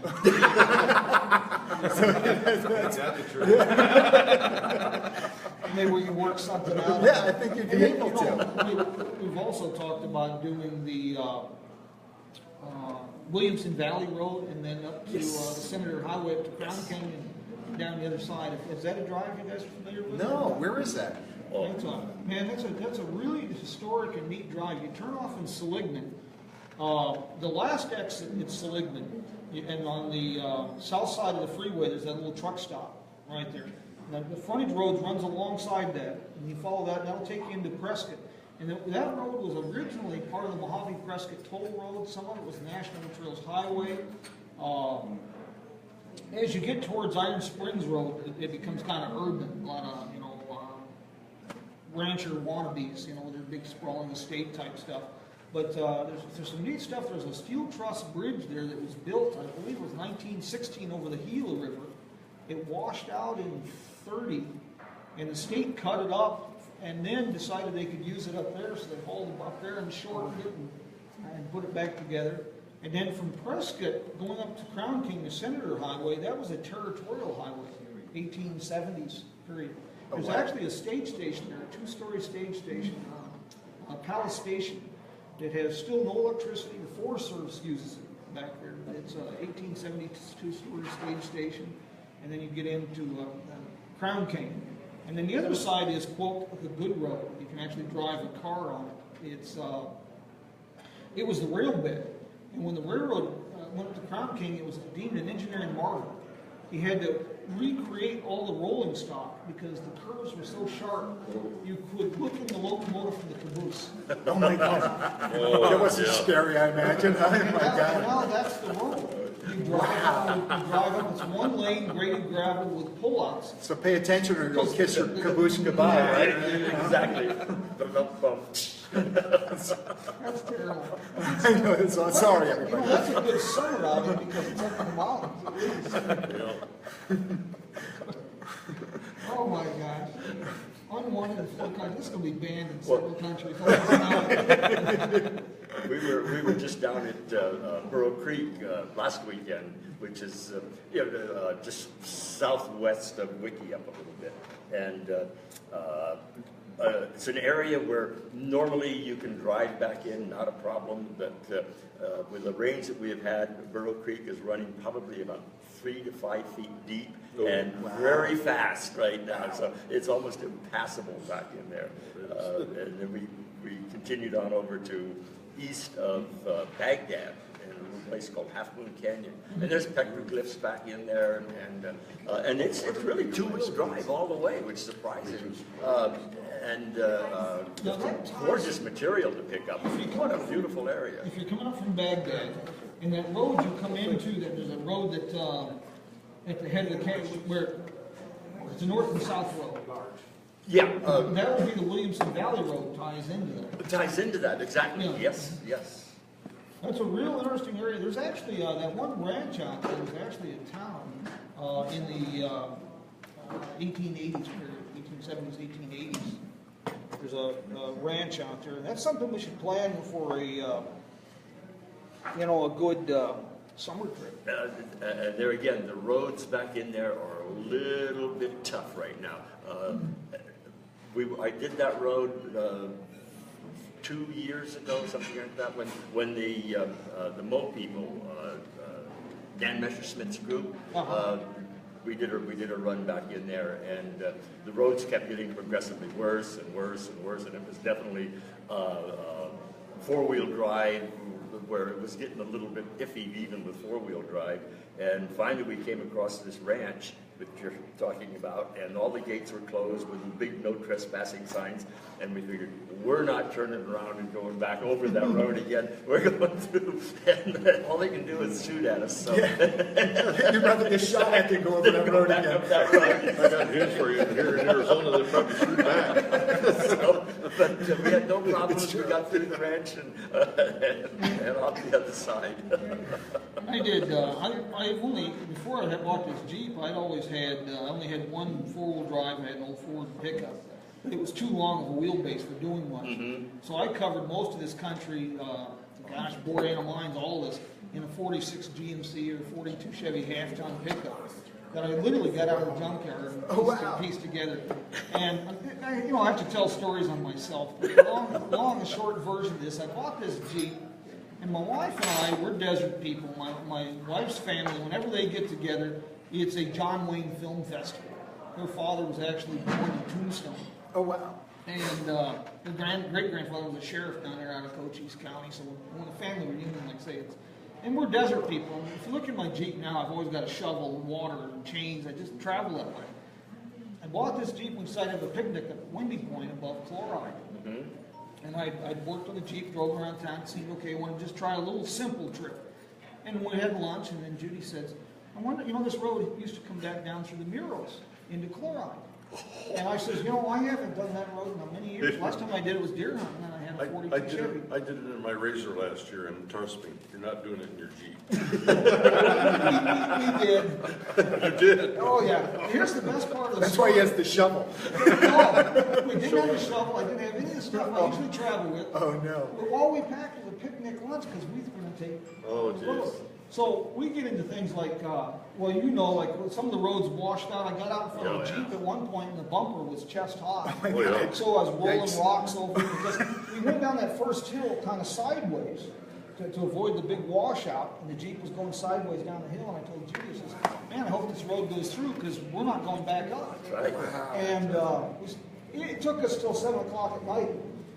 That's the truth. Maybe we can work something out. Yeah, I think you'd be And then, able to. We've also talked about doing the Williamson Valley Road and then up to the Senator Highway up to Crown Canyon and down the other side. Is that a drive you guys are familiar with? No, where is that? That's a really historic and neat drive. You turn off in Seligman. The last exit is Seligman, and on the south side of the freeway, there's that little truck stop right there. Now, the frontage road runs alongside that, and you follow that, and that'll take you into Prescott. And that road was originally part of the Mojave-Prescott Toll Road. Some of it was National Trails Highway. As you get towards Iron Springs Road, it becomes kind of urban. A lot of, rancher wannabes, their big sprawling estate type stuff. But there's some neat stuff. There's a steel truss bridge there that was built, I believe it was 1916, over the Gila River. It washed out in 30, and the state cut it up and then decided they could use it up there, so they hauled it up there and shortened it and put it back together. And then from Prescott, going up to Crown King, the Senator Highway, that was a territorial highway, 1870s period. There's actually a stage station there, a two-story stage station, Palace Station, that has still no electricity. The Forest Service uses it back there. It's a 1870 two-story stage station, and then you get into Crown Canyon. And then the other side is, quote, the good road. You can actually drive a car on it. It was the rail bed, and when the railroad went to Crown King, it was deemed an engineering marvel. He had to recreate all the rolling stock because the curves were so sharp, you could look in the locomotive from the caboose. Oh my God. That wasn't scary, I imagine. Oh my God. Now that's the road. You drive up, it's one lane, graded gravel with pullouts. So pay attention or you'll kiss your caboose goodbye, right? Exactly. That's terrible. I know, it's all, sorry, everybody. That's a good summer outing because it's up in the mountains. Oh my gosh. Unwanted in 4 countries. This is going to be banned in several countries. We were just down at Burrow Creek last weekend, which is just southwest of Wickiup a little bit, and it's an area where normally you can drive back in, not a problem, but with the rains that we have had, Burrow Creek is running probably about 3 to 5 feet deep and very fast right now, so it's almost impassable back in there. And then we continued on over to east of Baghdad, in a little place called Half Moon Canyon, and there's petroglyphs back in there, and it's really two-wheel drive all the way, which is surprising. And gorgeous material to pick up. What a beautiful area. If you're coming up from Baghdad, and that road you come into, there's a road that at the head of the canyon where it's a north and south road. Yeah. That would be the Williamson Valley Road ties into that. It ties into that, exactly. Yeah. Yes. That's a real interesting area. There's actually that one ranch out there was actually a town in the 1880s period, 1870s, 1880s. There's a ranch out there, and that's something we should plan for a good summer trip. And there again, the roads back in there are a little bit tough right now. I did that road 2 years ago, something like that, when the Mo people, Dan Messerschmitt's group, we did a run back in there, and the roads kept getting progressively worse and worse and worse, and it was definitely four-wheel drive, where it was getting a little bit iffy even with four-wheel drive. And finally we came across this ranch that you're talking about, and all the gates were closed with big no trespassing signs, and we figured, we're not turning around and going back over that road again. We're going through, and all they can do is shoot at us. So. Yeah. You'd rather get shot at than go over that road again. I got news for you. Here in Arizona, they probably shoot back. But we had no problems. We got through the ranch and off the other side. I did. I only, before I had bought this Jeep, I only had one four-wheel drive. I had an old Ford pickup. It was too long of a wheelbase for doing much. So I covered most of this country, Boreana Mines, all of this, in a 46 GMC or 42 Chevy half-ton pickup that I literally got out of the junkyard and pieced together. And I have to tell stories on myself, but the long and short version of this, I bought this Jeep, and my wife and I, we're desert people. My wife's family, whenever they get together, it's a John Wayne Film Festival. Her father was actually born in Tombstone. Oh, wow. And her great-grandfather was a sheriff down there out of Cochise County, so when a family reunion, like I say, and we're desert people. And if you look at my Jeep now, I've always got a shovel and water and chains. I just travel that way. I bought this Jeep. We decided to have a picnic at Windy Point above Chloride. And I'd worked on the Jeep, drove around town, and said, okay, I want to just try a little simple trip. And we had lunch, and then Judy says, I wonder, this road used to come back down through the Murals into Chloride. And I says, I haven't done that road in many years. Last time I did it was deer hunting, and I had a 42 Chevy. I did it in my Razor last year, and trust me, you're not doing it in your Jeep. We did. You did? Oh, yeah. Here's the best part of the That's why he has the shovel. No, we didn't have a shovel. I didn't have any of the stuff I usually travel with. Oh, no. But all we packed was a picnic lunch because we were going to take Oh, the road. So we get into things like, like some of the roads washed out. I got out in front of a Jeep at one point and the bumper was chest high. Oh, yeah. So I was rolling rocks over because we went down that first hill kind of sideways to avoid the big washout, and the Jeep was going sideways down the hill, and I told Judy, I says, man, I hope this road goes through because we're not going back up. Right. And it took us till 7 o'clock at night.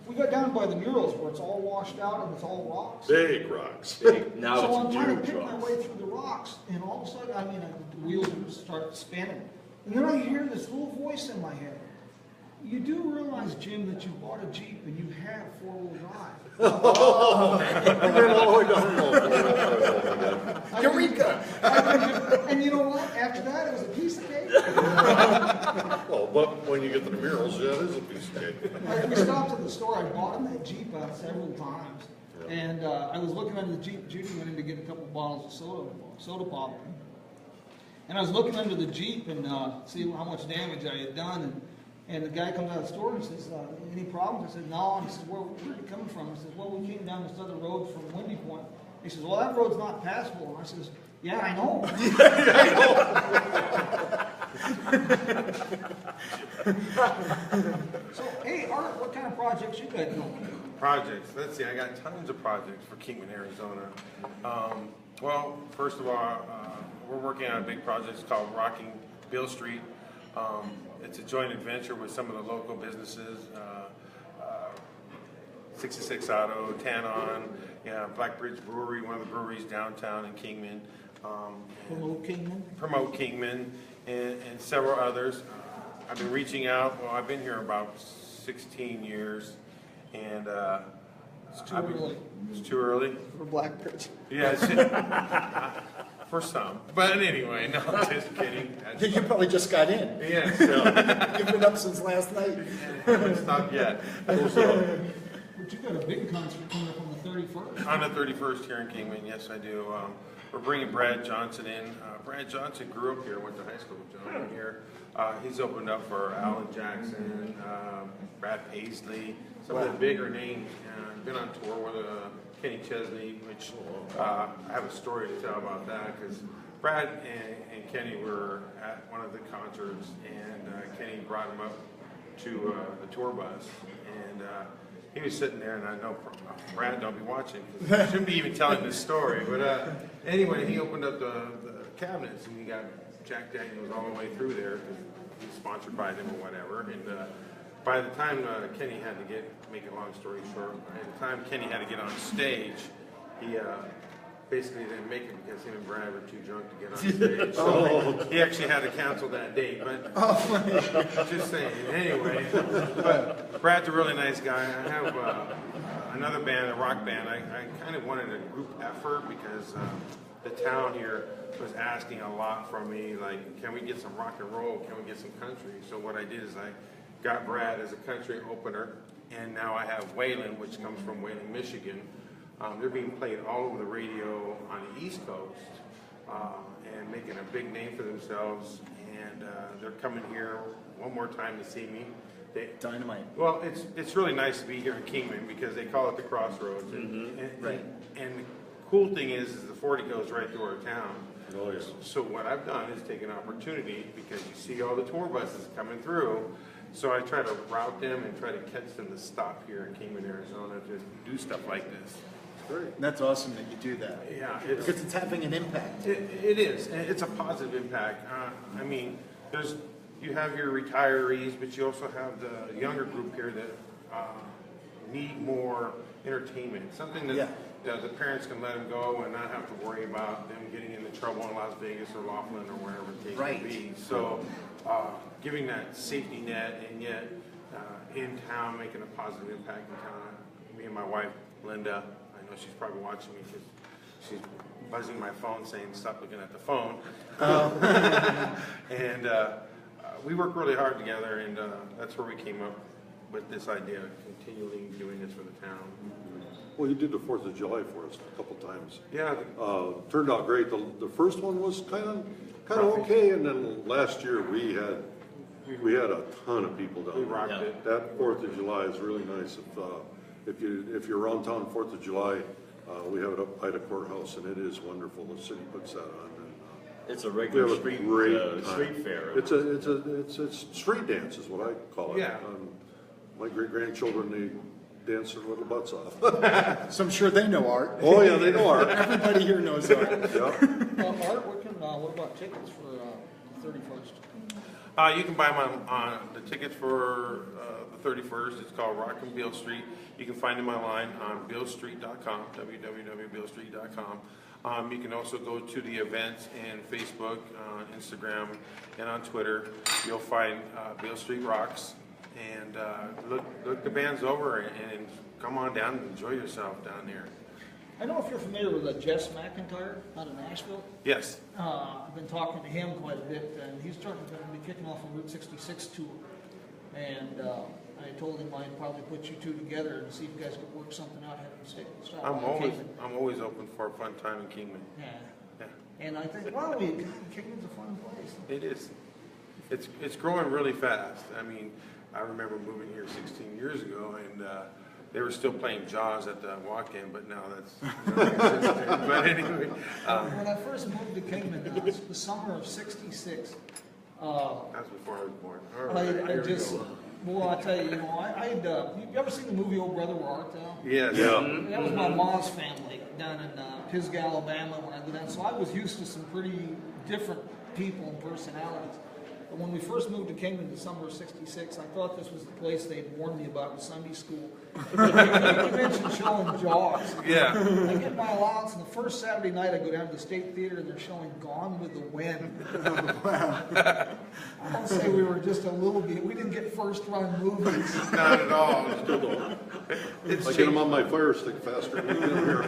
We got down by the Murals where it's all washed out and it's all rocks. Big rocks. Now So I'm it's trying to huge pick my rocks. way through the rocks, and all of a sudden, the wheels would start spinning. And then I hear this little voice in my head. You do realize, Jim, that you bought a Jeep and you have four-wheel drive. Eureka! And you know what? After that, it was a piece of cake. Well, but when you get to the Murals, yeah, it is a piece of cake. We stopped at the store. I bought him that Jeep out several times. And I was looking under the Jeep. Judy went in to get a couple bottles of soda pop. And I was looking under the Jeep and see how much damage I had done. And the guy comes out of the store and says, any problems? I said, no. And he says, where are you coming from? I said, well, we came down this other road from Windy Point. He says, well, that road's not passable. And I says, yeah, I know. So, hey, Art, what kind of projects you got going? Projects, let's see, I got tons of projects for Kingman, Arizona. Well, first of all, we're working on a big project. It's called Rocking Bill Street. It's a joint adventure with some of the local businesses, 66 Auto, Tanon, Blackbridge Brewery, one of the breweries downtown in Kingman. Promote Kingman, and several others. I've been reaching out. Well, I've been here about 16 years, and It's too early It's too early. for Blackbridge. Yeah, for some. But anyway, no, just kidding. You probably just got in. Yeah, so You've been up since last night. haven't stopped yet. But you got a big concert coming up on the 31st. On the 31st here in Kingman, yes, I do. We're bringing Brad Johnson in. Brad Johnson grew up here, went to high school with John here. He's opened up for Alan Jackson, Brad Paisley, some of the bigger names. Been on tour with Kenny Chesney, which I have a story to tell about that because Brad and Kenny were at one of the concerts, and Kenny brought him up to the tour bus, and he was sitting there, and I know Brad don't be watching, 'cause I shouldn't be even telling this story, but anyway, he opened up the cabinets, and he got Jack Daniels all the way through there, because he's sponsored by them or whatever, and by the time Kenny had to make a long story short, by the time Kenny had to get on stage, he basically didn't make it because him and Brad were too drunk to get on stage. So he actually had to cancel that date, but just saying. Anyway, but Brad's a really nice guy. I have another band, a rock band. I kind of wanted a group effort because the town here was asking a lot from me, like, can we get some rock and roll? Can we get some country? So what I did is I got Brad as a country opener, and now I have Waylon, which comes from Wayland, Michigan. They're being played all over the radio on the East Coast and making a big name for themselves. And they're coming here one more time to see me. Dynamite. Well, it's really nice to be here in Kingman because they call it the Crossroads. Right. And cool thing is the 40 goes right through our town. Oh, yes. So what I've done is take an opportunity, because you see all the tour buses coming through, so I try to route them and try to catch them to stop here in Kingman, Arizona to do stuff like this. And that's awesome that you do that. Yeah, Because it's having an impact. It is, and it's a positive impact. I mean, you have your retirees, but you also have the younger group here that need more entertainment, something that the parents can let them go and not have to worry about them getting into trouble in Las Vegas or Laughlin or wherever the case may be. So, giving that safety net, and yet in town, making a positive impact in town. Me and my wife, Linda, I know she's probably watching me because she's buzzing my phone saying, "Stop looking at the phone." And we work really hard together, and that's where we came up with this idea of continually doing this for the town. Well, you did the 4th of July for us a couple times. Yeah. Turned out great. The first one was kind of okay, and then last year we had a ton of people down We there. rocked it. That 4th of July is really nice. If you're around town 4th of July, we have it up by the courthouse, and it is wonderful. The city puts that on. And, It's a we regular have a great time. street fair. It's street dance is what I call it. Yeah. My great grandchildren, they dance their little butts off. So I'm sure they know art. Oh yeah, they know art. Everybody here knows art. Yeah. Art, what about tickets for the 31st? You can buy them on the tickets for the 31st. It's called Rock and Beale Street. You can find them online on BealeStreet.com, www.BealeStreet.com. You can also go to the events in Facebook, Instagram, and on Twitter. You'll find Beale Street Rocks. And look the bands over and come on down and enjoy yourself down there. I don't know if you're familiar with Jess McIntyre out of Nashville. Yes. I've been talking to him quite a bit, and he's going to be kicking off a Route 66 tour. And I told him I'd probably put you two together and see if you guys could work something out. I'm always open for a fun time in Kingman. Yeah. And I think, well, Kingman's a fun place. It is. It's growing really fast. I mean, I remember moving here 16 years ago, and they were still playing Jaws at the walk-in, but now that's. But anyway. When I first moved to Kingman, it was the summer of '66. That was before I was born. All right, here we go. Well, I tell you, you ever seen the movie Old Brother, Where Art Thou? Yes. Yeah. That was my mom's family down in Pisgah, Alabama, when I go down. So I was used to some pretty different people and personalities. But when we first moved to Kingman in the summer of '66, I thought this was the place they'd warned me about in Sunday school. You mentioned showing Jaws. Yeah. I get my allowance, and the first Saturday night I go down to the State Theater, and they're showing Gone with the Wind. I'll say we were just a little bit, we didn't get first-run movies. Not at all. I get them on my Fire Stick faster than we get here.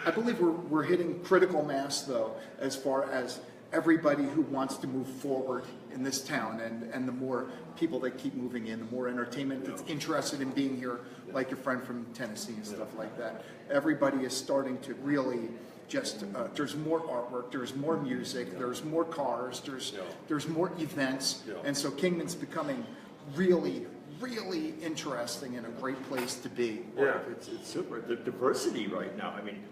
I believe we're hitting critical mass, though, as far as everybody who wants to move forward in this town, and the more people that keep moving in, the more entertainment that's interested in being here, like your friend from Tennessee and stuff like that. Everybody is starting to really just, there's more artwork, there's more music, there's more cars, there's more events, and so Kingman's becoming really interesting and a great place to be. Yeah, it's super. The diversity right now. I mean,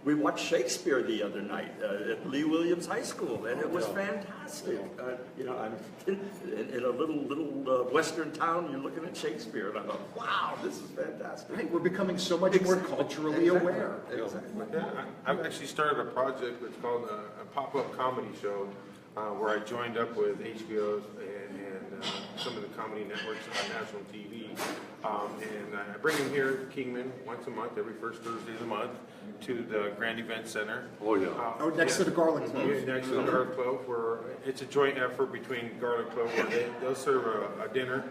we watched Shakespeare the other night at Lee Williams High School, and it was fantastic. I'm in a little western town. You're looking at Shakespeare, and I thought, wow, this is fantastic. Right, we're becoming so much more culturally aware. Exactly. Yeah, I've actually started a project that's called a pop-up comedy show, where I joined up with HBO and some of the comedy networks on national TV. And I bring them here to Kingman once a month, every first Thursday of the month, to the Grand Event Center. Oh yeah. Next to the Garlic Club. Yeah, next to the Garlic Club, where it's a joint effort between Garlic Club, where they'll serve a dinner,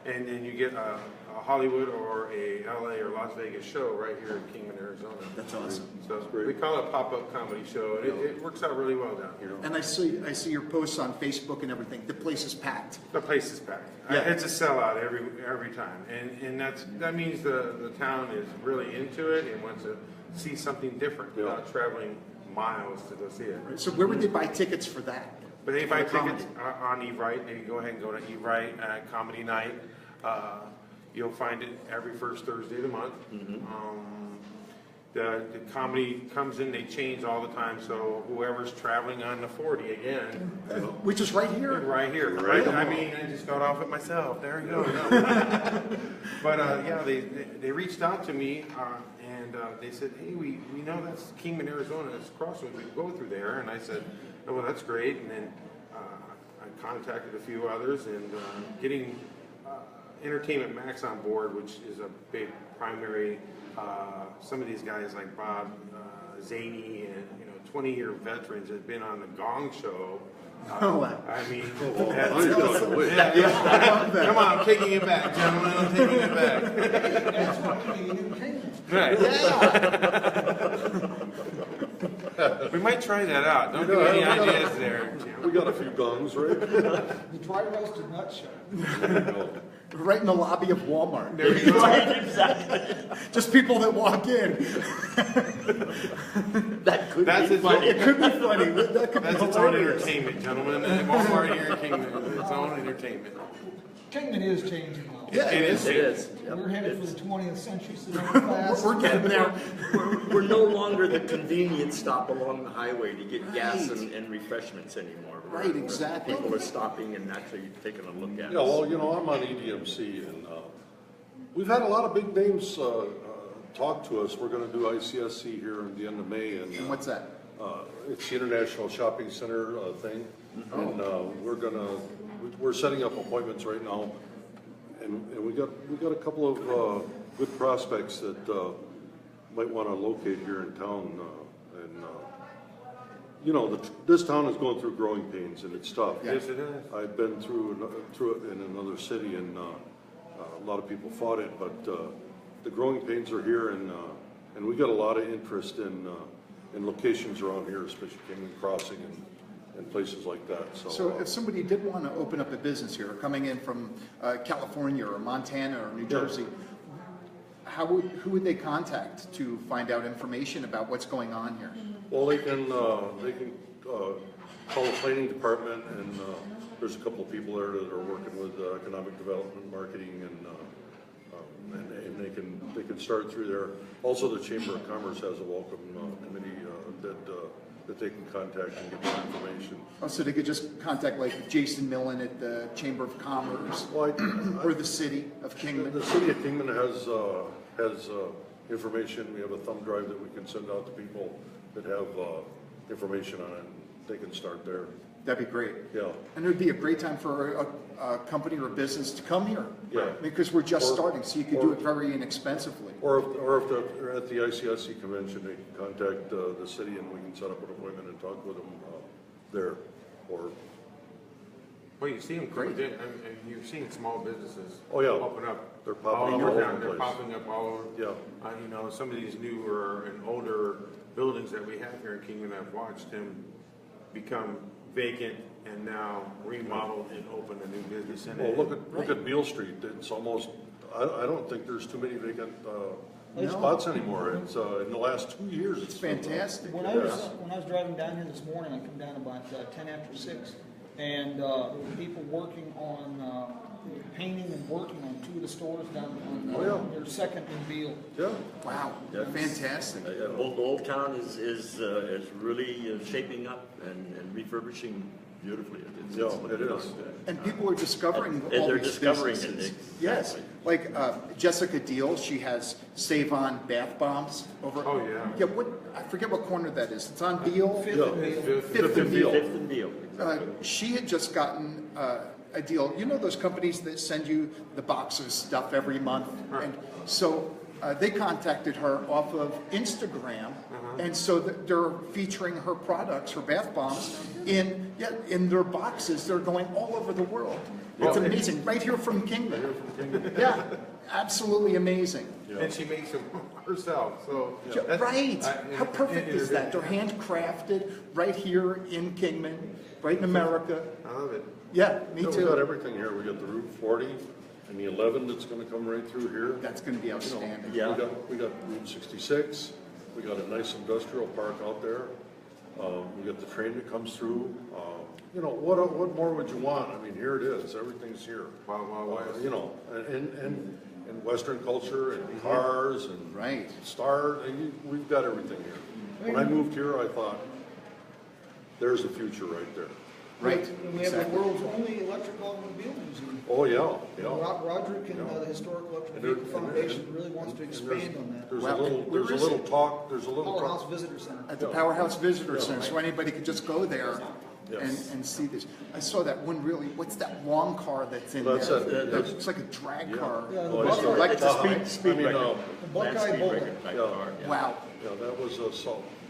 and then you get a Hollywood or a LA or Las Vegas show right here in Kingman, Arizona. That's awesome. So we call it a pop-up comedy show, and it works out really well down here. And I see your posts on Facebook and everything. The place is packed. The place is packed. Yeah. It's a sellout every time, and that means the town is really into it and wants to see something different without traveling miles to go see it. So where would they buy tickets for that? But they buy For the tickets on Evite. They can go ahead and go to Evite Comedy Night. You'll find it every first Thursday of the month. the comedy comes in, they change all the time, so whoever's traveling on the 40 again, Which is right here. right here, Right. I mean, I just got off it myself, there you go. But, yeah, they reached out to me, and they said, hey, we know that's Kingman, Arizona, it's Crossroads, we go through there, and I said, oh, well, that's great, and then I contacted a few others, and getting Entertainment Max on board, which is a big primary, some of these guys like Bob Zaney and 20-year veterans have been on the Gong Show. Oh, wow. I mean, Now you're talking away. come on, I'm taking it back, gentlemen, I'm taking it back. That's what we need in Kingman. Right. We might try that out. Don't give any ideas there, Jim. We got a few gongs, right? The dry roasted nut show. Right in the lobby of Walmart. There you go. Exactly. Just people that walk in. That could That's be its funny. It could be funny. That could That's be its own hilarious. entertainment, gentlemen. And Walmart here in Kingman is its own entertainment. Kingman is changing now. Yeah, It is. It is. We're headed for the 20th century cinema class. We're getting there. We're no longer the convenient stop along the highway to get gas and refreshments anymore. Right, exactly. People are stopping and actually taking a look at Yeah, us. well, I'm on EDMC, and we've had a lot of big names talk to us. We're going to do ICSC here at the end of May, and And what's that? it's the International Shopping Center thing, and we're setting up appointments right now, and we got a couple of good prospects that might want to locate here in town, this town is going through growing pains, and it's tough. Yes, it is. I've been through it in another city, and a lot of people fought it, but the growing pains are here, and we got a lot of interest in locations around here, especially Kingman Crossing and places like that. So if somebody did want to open up a business here, coming in from California or Montana or New Jersey, who would they contact to find out information about what's going on here? Well, they can call the planning department, and there's a couple of people there that are working with economic development, marketing, and they can start through there. Also, the Chamber of Commerce has a welcome committee that they can contact and get more information. Oh, so they could just contact like Jason Millen at the Chamber of Commerce Well, or the city of Kingman? the city of Kingman has information. We have a thumb drive that we can send out to people that have information on it. They can start there. That'd be great. Yeah. And it would be a great time for a company or a business to come here. Yeah. Because we're just Or- starting, so you could do it very inexpensively. Or if they're at the ICSC convention, they can contact the city, and we can set up an appointment and talk with them there. Or Well, you see them, you're seeing small businesses. Oh, yeah. Open up. They're popping all up all over over town. the They're place. popping up all over. Yeah. Some of these newer and older buildings that we have here in Kingman, I've watched them become vacant and now remodeled and open a new business in well, it. look at Beale Street. It's almost. I don't think there's too many vacant No. spots anymore. It's in the last 2 years. It's fantastic. When I was driving down here this morning, I come down about 10 after 6, and there were people working on painting and working on two of the stores down on their second in Beale. Yeah. Wow, That's- fantastic. Old Town is really shaping up and refurbishing beautifully. It is. And people are discovering And all they're these discovering it, businesses. exactly. Yes, like Jessica Deal, she has Save On bath bombs over. Oh, yeah. Yeah, I forget what corner that is. It's on Beale. Fifth Yeah. and Beale. Fifth and Beale. Fifth and Deal. She had just gotten a deal. You know those companies that send you the box of stuff every month? And so they contacted her off of Instagram, and so they're featuring her products, her bath bombs, in their boxes. They're going all over the world. It's amazing. Right here from Kingman. Yeah, absolutely amazing. And she makes them herself, so. Yeah, that's- right. How and- perfect and- is that? They're handcrafted right here in Kingman, right in America. I love it. Yeah, me Yeah, we got too. everything here. We got the Route 40 and the 11 that's going to come right through here. That's going to be outstanding. Yeah. We got Route 66. We got a nice industrial park out there. We got the train that comes through. What more would you want? I mean, here it is. Everything's here. Wild West. And and Western culture and cars and Right. Star, and we've got everything here. When I moved here, I thought, there's the future right there. Right. And we have the world's only electric automobile museum. Oh, yeah, yeah. Roderick and the Historic Electric Vehicle Foundation really wants to expand on that. There's Wow. a little, Where there's a is little it? talk, there's a little Powerhouse talk. Visitor Center. At the Powerhouse Visitor Center, so anybody could just go there Yes. and see this. I saw that one really, what's that long car that's in there? That's it. That looks like a drag car. Yeah, the Oh, it's Buckeye- like It's a speed I mean, record. The Buckeye Land speed Bowl. record type Yeah. car, yeah. Wow. Yeah, that was a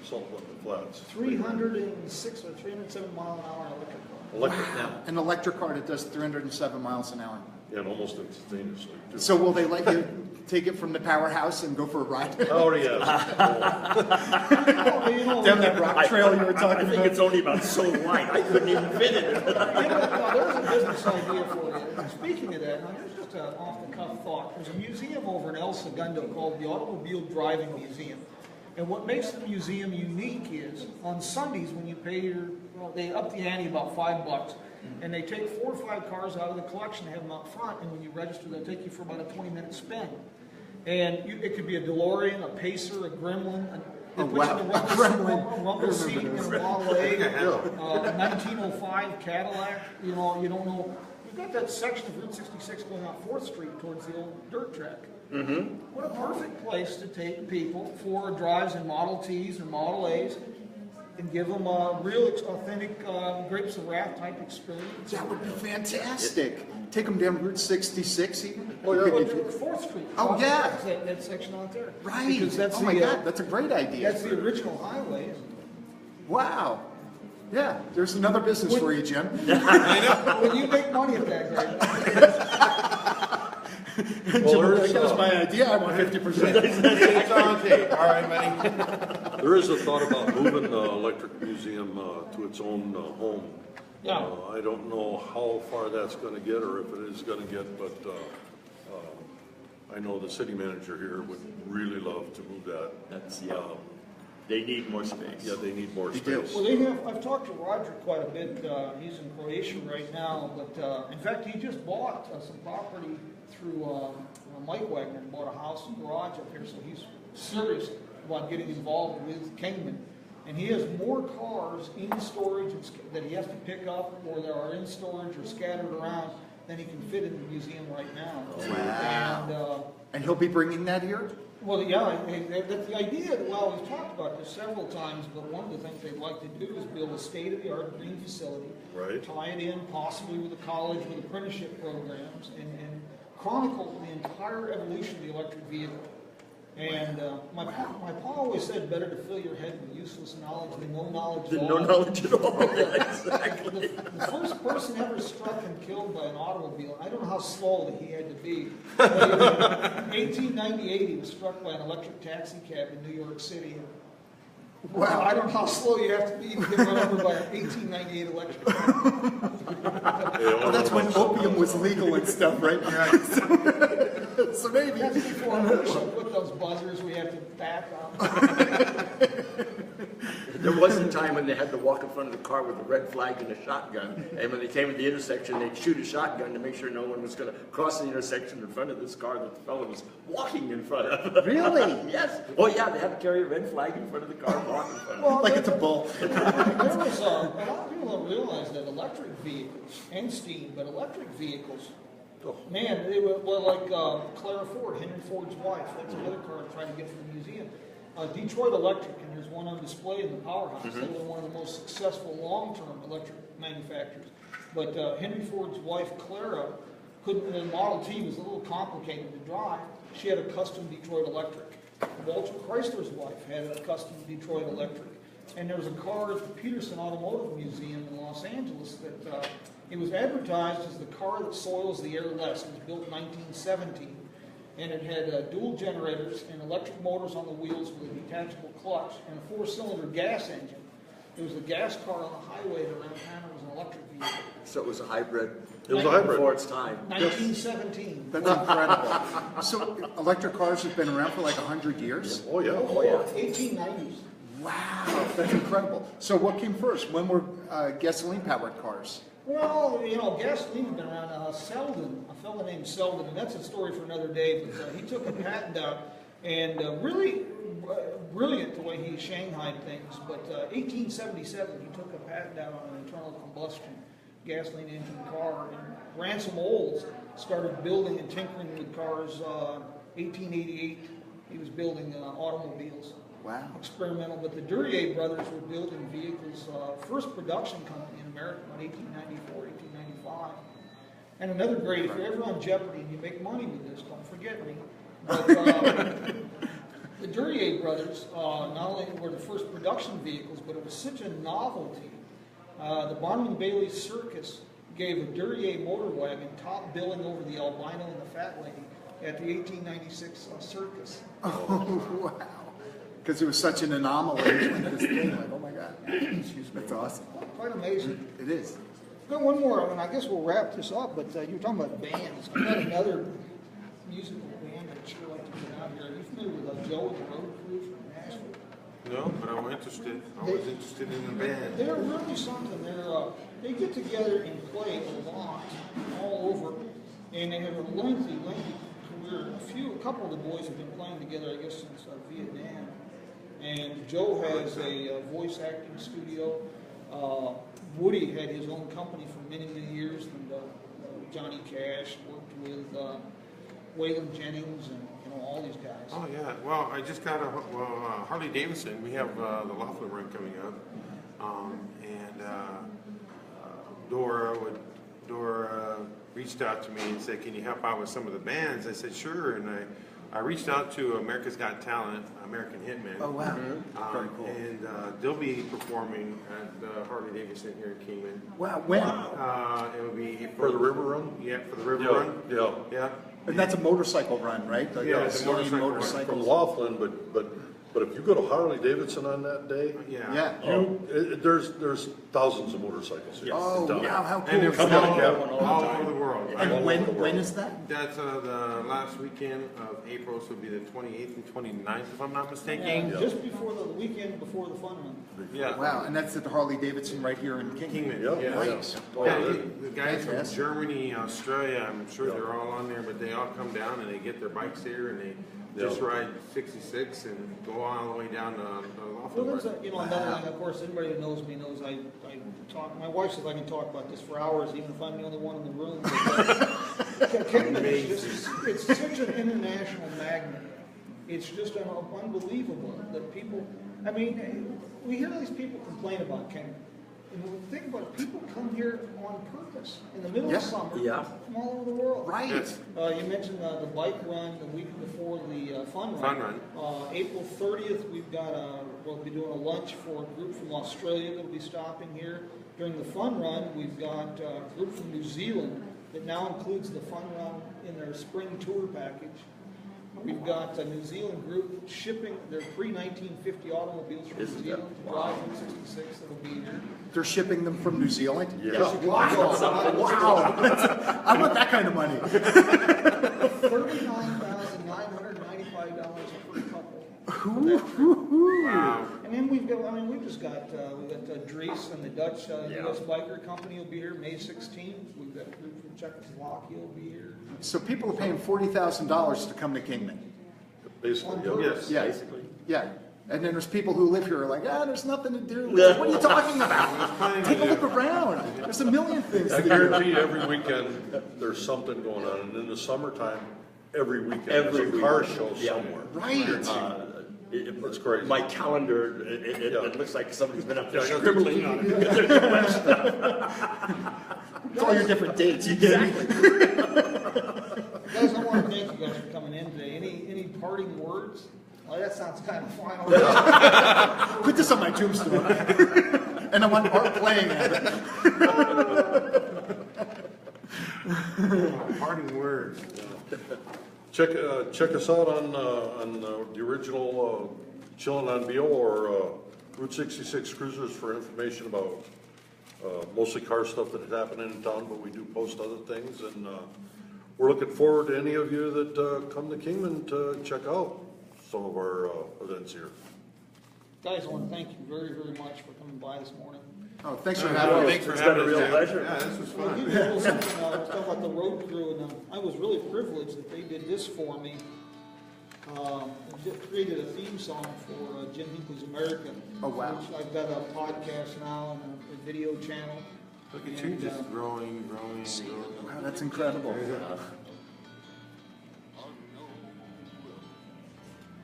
Saltwood Flats. 306 or 307 mile an hour electric car. Electric, An electric car that does 307 miles an hour. and almost instantaneously, too. So will they let you take it from the powerhouse and go for a ride? Oh, yes. Well, you know, Down that rock trail you were I talking think about? it's only about so wide, I couldn't even fit in it. You know, there's a business idea for you. And speaking of that, now here's just an off-the-cuff thought. There's a museum over in El Segundo called the Automobile Driving Museum. And what makes the museum unique is on Sundays when you pay they up the ante about $5, and they take 4 or 5 cars out of the collection, have them out front, and when you register, they'll take you for about a 20-minute spin. And it could be a DeLorean, a Pacer, a Gremlin. They Oh, put you wow. in A Gremlin. a rumble seat in a Model A, 1905 Cadillac. You know, you don't know. We've got that section of Route 66 going out 4th Street towards the old dirt track. What a perfect place to take people for drives in Model Ts or Model As and give them a real authentic Grapes of Wrath type experience. That would be fantastic. Take them down Route 66 even? Oh, yeah, Could but you- 4th Street. Oh, yeah. That section out there. Right. Because that's Oh my the, God, that's a great idea. that's the original highway. Wow. Yeah, there's another business for you, Jim. When you make money at that, Greg. Well, there's, That was my idea, I want 50%. It's on tape. All right, buddy. there is a thought about moving the electric museum to its own home. Yeah. I don't know how far that's gonna get, or if it is gonna get, but I know the city manager here would really love to move that. That's, yeah. They need more space. Yeah, they need more They do. space. Well, they have, I've talked to Roger quite a bit, he's in Croatia right now, but, in fact, he just bought some property through, Mike Wagner, bought a house and garage up here, so he's serious about getting involved with Kingman. And he has more cars in storage that he has to pick up, or that are in storage or scattered around, than he can fit in the museum right now. Wow. And, And he'll be bringing that here? well, yeah, that's the idea. Well, we've talked about this several times, but one of the things they'd like to do is build a state-of-the-art green facility. Right. Tie it in possibly with a college with apprenticeship programs and chronicle the entire evolution of the electric vehicle. And my pa always said, better to fill your head with useless knowledge than no knowledge at all. No knowledge at all. Exactly. The first person ever struck and killed by an automobile, I don't know how slow that he had to be. But in 1898, he was struck by an electric taxi cab in New York City. Wow, I don't know how slow you have to be to get run over by an 1898 electric car. Well, that's when opium was legal and stuff, right? So maybe. That's before we put those buzzers we have to back on. There was a time when they had to walk in front of the car with a red flag and a shotgun, and when they came to the intersection, they'd shoot a shotgun to make sure no one was going to cross the intersection in front of this car that the fellow was walking in front of. Really? Yes. Oh yeah, they had to carry a red flag in front of the car and walk in front of it. Well, Like it's a bull. there was a lot of people don't realize that electric vehicles and steam, but electric vehicles, man, they were like Clara Ford, Henry Ford's wife. That's another car I'm trying to get from the museum. Detroit Electric, and there's one on display in the powerhouse. They were one of the most successful long-term electric manufacturers. But Henry Ford's wife, Clara, couldn't. The Model T was a little complicated to drive. She had a custom Detroit Electric. Walter Chrysler's wife had a custom Detroit Electric. And there was a car at the Peterson Automotive Museum in Los Angeles that it was advertised as the car that soils the air less. It was built in 1917. And it had dual generators and electric motors on the wheels with a detachable clutch and a 4-cylinder gas engine. It was a gas car on the highway that around town. It was an electric vehicle. So it was a hybrid. It was a hybrid. Before its time. 1917. That's incredible. So electric cars have been around for like 100 years? Oh, yeah. Oh, yeah. 1890s. Wow, that's incredible. So what came first? When were gasoline-powered cars? Well, you know, gasoline's been around. Selden, a fellow named Selden, and that's a story for another day, but he took a patent out, and really brilliant the way he shanghaied things, but 1877 he took a patent out on an internal combustion gasoline engine car, and Ransom Olds started building and tinkering with cars. 1888 he was building automobiles. Wow. Experimental, but the Duryea brothers were building vehicles, first production company in America in 1894, 1895. And another great, if you're ever on Jeopardy and you make money with this, don't forget me. But the Duryea brothers not only were the first production vehicles, but it was such a novelty. The Barnum and Bailey Circus gave a Duryea motor wagon top billing over the albino and the fat lady at the 1896 circus. Oh, wow. Because it was such an anomaly. This thing, like, oh my God. Excuse me. That's awesome. Quite amazing. It is. Got one more, and I guess we'll wrap this up, but you were talking about bands. I've got another musical band I'd sure like to put out here. Are you familiar with Joe and the Road Crew from Nashville? No, but I'm interested. I was interested in the band. They're really something. They get together and play a lot all over, and they have a lengthy career. A couple of the boys have been playing together, I guess, since Vietnam. And Joe has a voice acting studio. Woody had his own company for many, many years, and Johnny Cash worked with Waylon Jennings and all these guys. Oh yeah. Well, I just got Harley Davidson. We have the Laughlin run coming up, and Dora reached out to me and said, "Can you help out with some of the bands?" I said, "Sure," and I reached out to America's Got Talent, American Hitmen. Oh, wow. Very cool. And they'll be performing at Harley Davidson here in Kingman. Wow. When? It'll be For the river run? Yeah, for the river Yeah, run. yeah. Yeah. And that's a motorcycle run, right? Like Yeah, a it's a silly motorcycle run. motorcycle. From Laughlin, but if you go to Harley Davidson on that day, Yeah. Yeah. there's thousands of motorcycles here. Oh, in town. wow, how cool And they're is from that? all over the world. And when is that? That's the last weekend of April, so it'll be the 28th and 29th, if I'm not mistaken. And just before the weekend before the fun run. Yeah. Wow, and that's at the Harley Davidson right here in Kingman. Yep. Yeah. Nice. Yeah, the guys from Fantastic. Germany, Australia, I'm sure they're all on there, but they all come down and they get their bikes here and they just ride 66 and go all the way down to Well, Laughlin. there's another thing, of course, anybody who knows me knows I talk, my wife says I can talk about this for hours, even if I'm the only one in the room. But, Kingman is just, it's such an international magnet. It's just unbelievable that people, I mean, we hear these people complain about Kingman. And when we think about it, people come here on purpose in the middle of summer from all over the world. Right. Yes. You mentioned the bike run the week before the fun run. April 30th, we'll be doing a lunch for a group from Australia that'll be stopping here. During the fun run, we've got a group from New Zealand that now includes the fun run in their spring tour package. We've got a New Zealand group shipping their pre-1950 automobiles from New Zealand to drive Route 66 that'll be here. They're shipping them from New Zealand? Yeah. Wow. I want that kind of money. $39,995 per couple. Wow. And then we've got Dries and the Dutch U.S. Biker Company will be here May 16th. We've got a group from Czechoslovakia will be here. So people are paying $40,000 to come to Kingman. Basically, Yes. Yeah. Basically. Yeah. And then there's people who live here who are like, there's nothing to do. Like, what are you talking about? Take a look around. There's a million things I to do. guarantee every weekend there's something going on, and in the summertime, every weekend there's a car show somewhere. Right. It's crazy. My calendar, it looks like somebody's been up there Yeah, scribbling on it. Because there's so much stuff. It's all your different dates. Exactly. Guys, I want to thank you guys for coming in today. Any parting words? Well, that sounds kind of final. Put this on my tombstone. And I want art playing at it. Parting words. Check us out on the original Chillin' on Beale or Route 66 Cruisers for information about mostly car stuff that is happening in town, but we do post other things, and we're looking forward to any of you that come to Kingman to check out some of our events here. Guys, I want to thank you very, very much for coming by this morning. Oh, thanks for having me. Thanks for It's been a having us, real Jim. pleasure. Yeah, this was Well, fun. you know something, I was talking about the road crew, and I was really privileged that they did this for me. And created a theme song for Jim Hinckley's American. Oh, wow. Which I've got a podcast now and a video channel. Look at you And, just growing. Wow, that's incredible.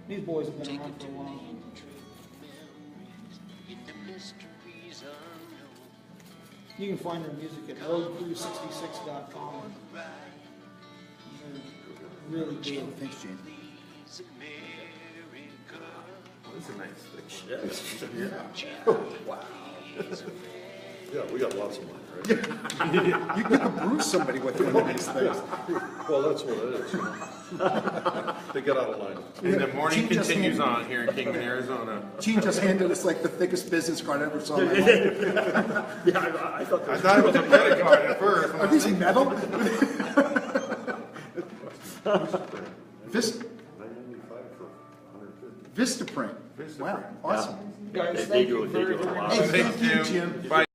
These boys have been around for a while. You can find their music at roadcrew66.com. They're really good. Thanks, Gene. This is a nice thing. Yeah, we got lots of money, right? You could bruise somebody with one of these things. Well, that's what it is, you know. They get out of line. And the morning Gene just continues handed- on here in Kingman, Arizona. Gene just handed us like the thickest business card I ever saw in my life. Yeah, I thought I thought it was a credit card at first. Are these metal? Vis- $9.95 for 150. Vistaprint. Wow, awesome. Guys, they thank do you a very, lot. very much. Hey, thank you, Jim. Bye.